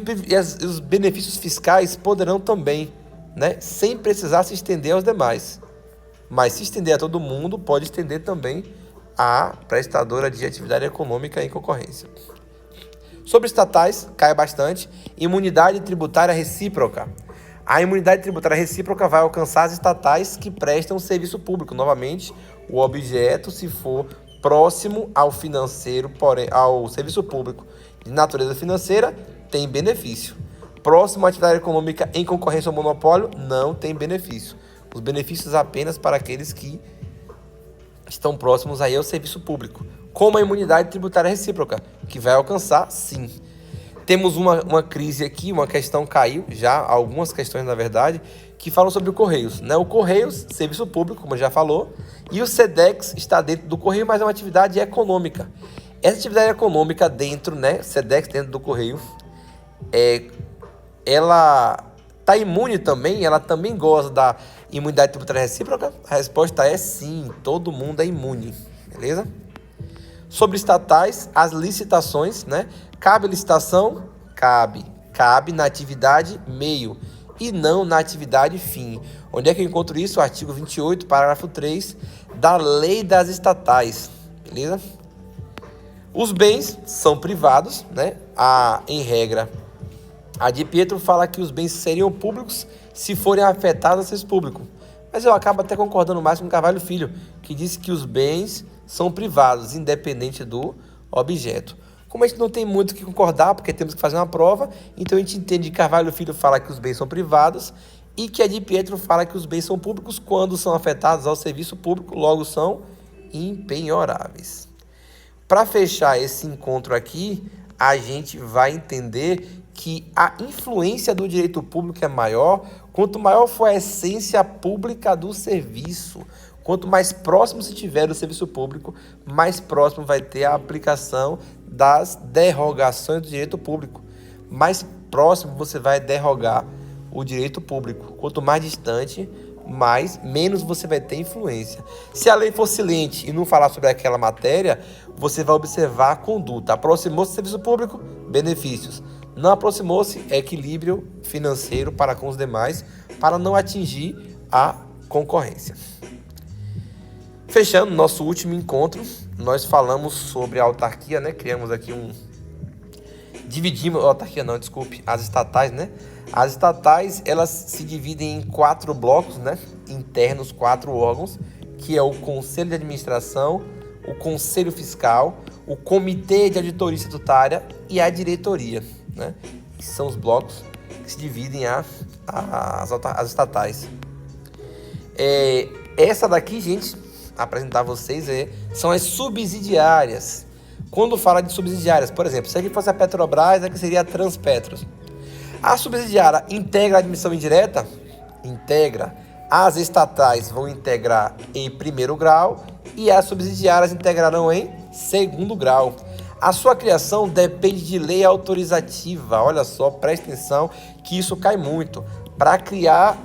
[SPEAKER 1] benefícios fiscais poderão também, né? Sem precisar se estender aos demais. Mas se estender a todo mundo, pode estender também à prestadora de atividade econômica em concorrência. Sobre estatais, cai bastante. Imunidade tributária recíproca. A imunidade tributária recíproca vai alcançar as estatais que prestam serviço público. Novamente, o objeto, se for próximo ao financeiro, porém ao serviço público de natureza financeira, tem benefício. Próximo à atividade econômica em concorrência ao monopólio, não tem benefício. Os benefícios apenas para aqueles que estão próximos aí ao serviço público. Como a imunidade tributária recíproca, que vai alcançar, sim. Temos uma crise aqui, uma questão caiu, já algumas questões, na verdade, que falam sobre o Correios, né? O Correios, serviço público, como já falou, e o SEDEX está dentro do Correio, mas é uma atividade econômica. Essa atividade econômica dentro, né? SEDEX dentro do Correio, ela está imune também, ela também goza da imunidade tributária recíproca? A resposta é sim, todo mundo é imune, beleza? Sobre estatais, as licitações, né? Cabe licitação? Cabe na atividade meio e não na atividade fim. Onde é que eu encontro isso? O artigo 28, parágrafo 3 da Lei das Estatais, beleza? Os bens são privados, né? Em regra, a de Pietro fala que os bens seriam públicos se forem afetados ao serviço público. Mas eu acabo até concordando mais com Carvalho Filho, que disse que os bens são privados, independente do objeto. Como a gente não tem muito o que concordar, porque temos que fazer uma prova, então a gente entende que Carvalho Filho fala que os bens são privados e que a de Pietro fala que os bens são públicos quando são afetados ao serviço público, logo são impenhoráveis. Para fechar esse encontro aqui, a gente vai entender que a influência do direito público é maior quanto maior for a essência pública do serviço. Quanto mais próximo se tiver do serviço público, mais próximo vai ter a aplicação das derrogações do direito público. Mais próximo você vai derrogar o direito público. Quanto mais distante, menos você vai ter influência. Se a lei for silente e não falar sobre aquela matéria, você vai observar a conduta. Aproximou-se do serviço público, benefícios. Não aproximou-se, equilíbrio financeiro para com os demais, para não atingir a concorrência. Fechando nosso último encontro, nós falamos sobre a autarquia, né? Criamos aqui dividimos, as estatais, né? As estatais, elas se dividem em 4 blocos, né? Internos, 4 órgãos, que é o Conselho de Administração, o Conselho Fiscal, o Comitê de Auditoria Estatutária e a Diretoria, né? Esses são os blocos que se dividem as estatais. Essa daqui, gente, apresentar a vocês são as subsidiárias. Quando fala de subsidiárias, por exemplo, se aqui fosse a Petrobras, aqui seria a Transpetro. A subsidiária integra a admissão indireta? Integra. As estatais vão integrar em primeiro grau e as subsidiárias integrarão em segundo grau. A sua criação depende de lei autorizativa. Olha só, presta atenção que isso cai muito. Para criar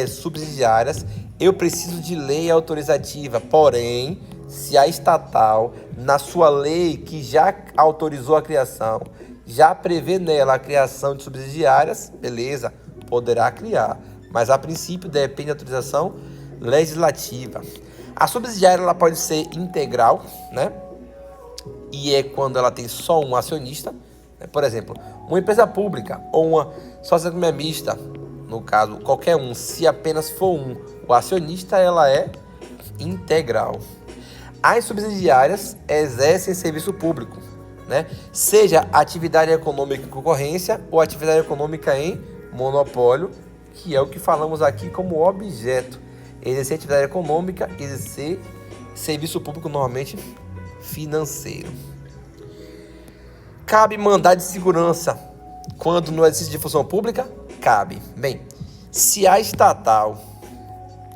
[SPEAKER 1] subsidiárias, eu preciso de lei autorizativa. Porém, se a estatal, na sua lei que já autorizou a criação, já prevê nela a criação de subsidiárias, beleza, poderá criar. Mas, a princípio, depende da autorização legislativa. A subsidiária ela pode ser integral, né? E é quando ela tem só um acionista. Por exemplo, uma empresa pública ou uma sociedade mista, no caso, qualquer um, se apenas for o acionista, ela é integral. As subsidiárias exercem serviço público, né? Seja atividade econômica em concorrência ou atividade econômica em monopólio, que é o que falamos aqui como objeto. Exercer atividade econômica, exercer serviço público normalmente financeiro. Cabe mandado de segurança quando no exercício de função pública? Cabe. Bem, se a estatal...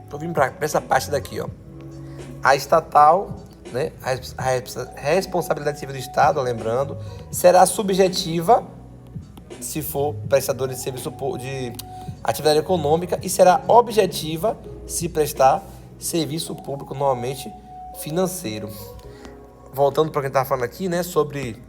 [SPEAKER 1] Estou vindo para essa parte daqui, ó. A estatal, né, a responsabilidade civil do Estado, lembrando, será subjetiva se for prestador de serviço de atividade econômica e será objetiva se prestar serviço público, normalmente financeiro. Voltando para o que a gente estava falando aqui, né, sobre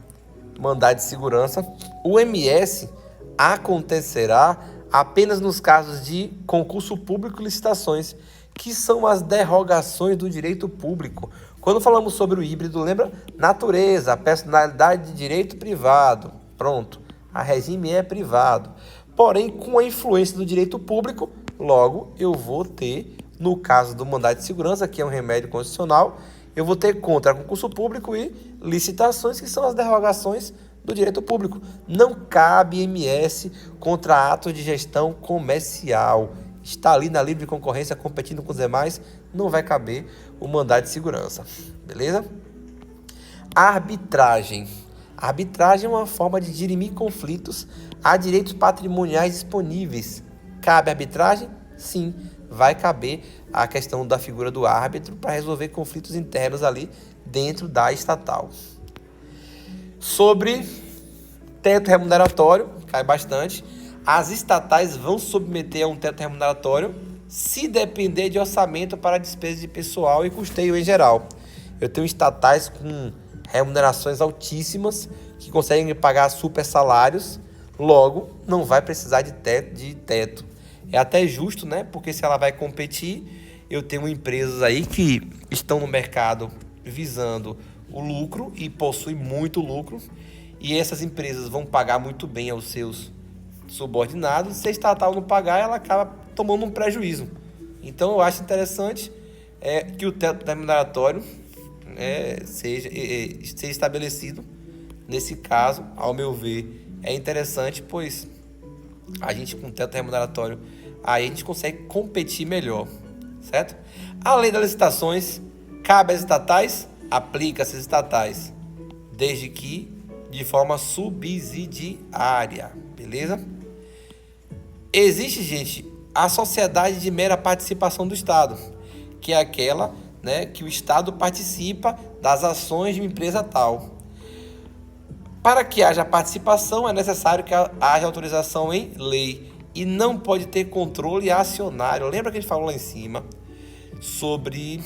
[SPEAKER 1] mandado de segurança, o MS acontecerá apenas nos casos de concurso público e licitações, que são as derrogações do direito público. Quando falamos sobre o híbrido, lembra? Natureza, personalidade de direito privado. Pronto, a regime é privado. Porém, com a influência do direito público, logo eu vou ter, no caso do mandado de segurança, que é um remédio constitucional, eu vou ter contra concurso público e licitações, que são as derrogações do direito público. Não cabe MS contra atos de gestão comercial. Está ali na livre concorrência, competindo com os demais, não vai caber o mandado de segurança. Beleza? Arbitragem. A arbitragem é uma forma de dirimir conflitos a direitos patrimoniais disponíveis. Cabe arbitragem? Sim, vai caber a questão da figura do árbitro para resolver conflitos internos ali dentro da estatal. Sobre teto remuneratório, cai bastante. As estatais vão submeter a um teto remuneratório se depender de orçamento para despesa de pessoal e custeio em geral. Eu tenho estatais com remunerações altíssimas que conseguem pagar super salários, logo não vai precisar de teto. É até justo, né? Porque se ela vai competir, eu tenho empresas aí que estão no mercado visando o lucro e possuem muito lucro, e essas empresas vão pagar muito bem aos seus subordinados. Se a estatal não pagar, ela acaba tomando um prejuízo. Então eu acho interessante que o teto remuneratório seja estabelecido. Nesse caso, ao meu ver, é interessante, pois a gente com teto remuneratório aí a gente consegue competir melhor, certo? Além das licitações, cabe às estatais, aplica-se às estatais, desde que de forma subsidiária, beleza? Existe, gente, a sociedade de mera participação do Estado, que é aquela, né, que o Estado participa das ações de uma empresa tal. Para que haja participação, é necessário que haja autorização em lei e não pode ter controle acionário. Lembra que a gente falou lá em cima sobre,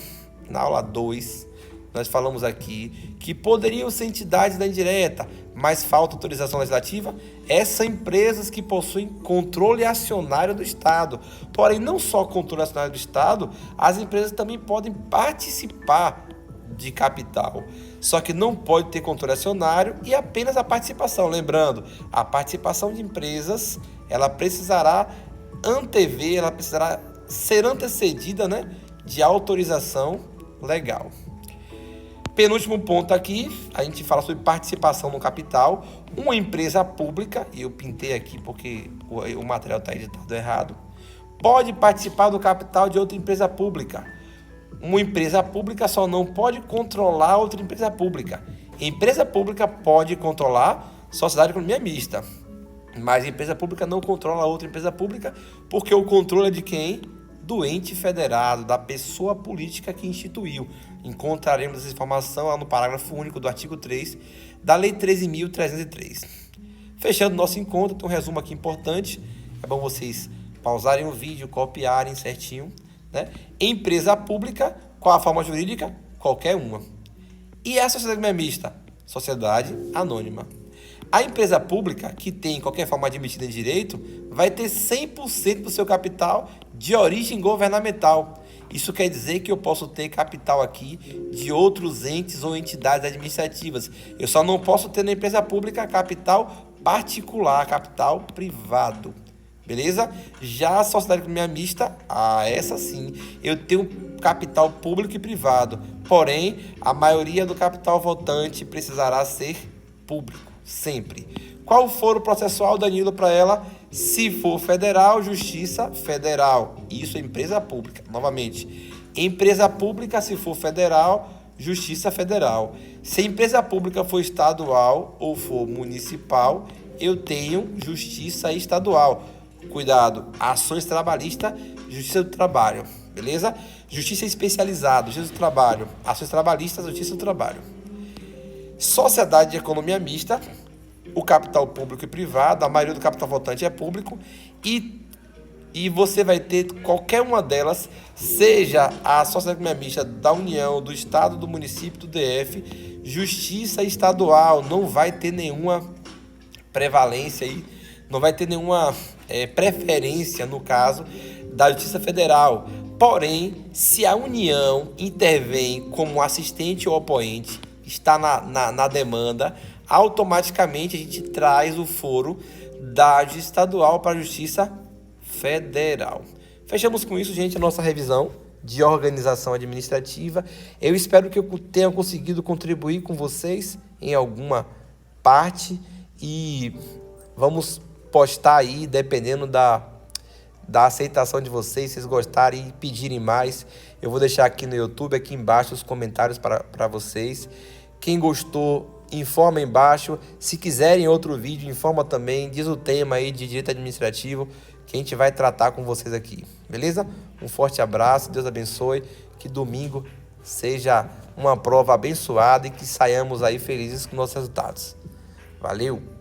[SPEAKER 1] na aula 2, nós falamos aqui que poderiam ser entidades da indireta, mas falta autorização legislativa? Essas empresas que possuem controle acionário do Estado. Porém, não só controle acionário do Estado, as empresas também podem participar de capital. Só que não pode ter controle acionário e apenas a participação. Lembrando, a participação de empresas, ela precisará antever, ela precisará ser antecedida, né, de autorização legal. Penúltimo ponto aqui, a gente fala sobre participação no capital. Uma empresa pública, e eu pintei aqui porque o material está editado errado, pode participar do capital de outra empresa pública. Uma empresa pública só não pode controlar outra empresa pública. Empresa pública pode controlar sociedade de economia mista, mas a empresa pública não controla outra empresa pública, porque o controle é de quem? Do ente federado, da pessoa política que instituiu. Encontraremos essa informação lá no parágrafo único do artigo 3 da Lei 13.303. Fechando nosso encontro, tem um resumo aqui importante. É bom vocês pausarem o vídeo, copiarem certinho, né? Empresa pública, qual a forma jurídica? Qualquer uma. E a sociedade mista? Sociedade anônima. A empresa pública, que tem qualquer forma admitida em direito, vai ter 100% do seu capital de origem governamental. Isso quer dizer que eu posso ter capital aqui de outros entes ou entidades administrativas. Eu só não posso ter na empresa pública capital particular, capital privado. Beleza? Já a sociedade econômica mista, essa sim, eu tenho capital público e privado. Porém, a maioria do capital votante precisará ser público, sempre. Qual for o processual, Danilo, para ela? Se for federal, Justiça Federal. Isso é empresa pública. Novamente, empresa pública, se for federal, Justiça Federal. Se a empresa pública for estadual ou for municipal, eu tenho Justiça Estadual. Cuidado, ações trabalhistas, Justiça do Trabalho. Beleza? Justiça especializada, Justiça do Trabalho. Ações trabalhistas, Justiça do Trabalho. Sociedade de economia mista, o capital público e privado, a maioria do capital votante é público, e você vai ter qualquer uma delas, seja a sociedade econômica mista da União, do Estado, do município, do DF, Justiça Estadual, não vai ter nenhuma prevalência aí, não vai ter nenhuma preferência no caso da Justiça Federal. Porém, se a União intervém como assistente ou opoente, está na demanda, automaticamente a gente traz o foro da Justiça Estadual para a Justiça Federal. Fechamos com isso, gente, a nossa revisão de organização administrativa. Eu espero que eu tenha conseguido contribuir com vocês em alguma parte e vamos postar aí, dependendo da aceitação de vocês, se vocês gostarem e pedirem mais, eu vou deixar aqui no YouTube, aqui embaixo, os comentários para vocês. Quem gostou, informa aí embaixo. Se quiserem outro vídeo, informa também. Diz o tema aí de direito administrativo que a gente vai tratar com vocês aqui. Beleza? Um forte abraço, Deus abençoe. Que domingo seja uma prova abençoada e que saiamos aí felizes com nossos resultados. Valeu!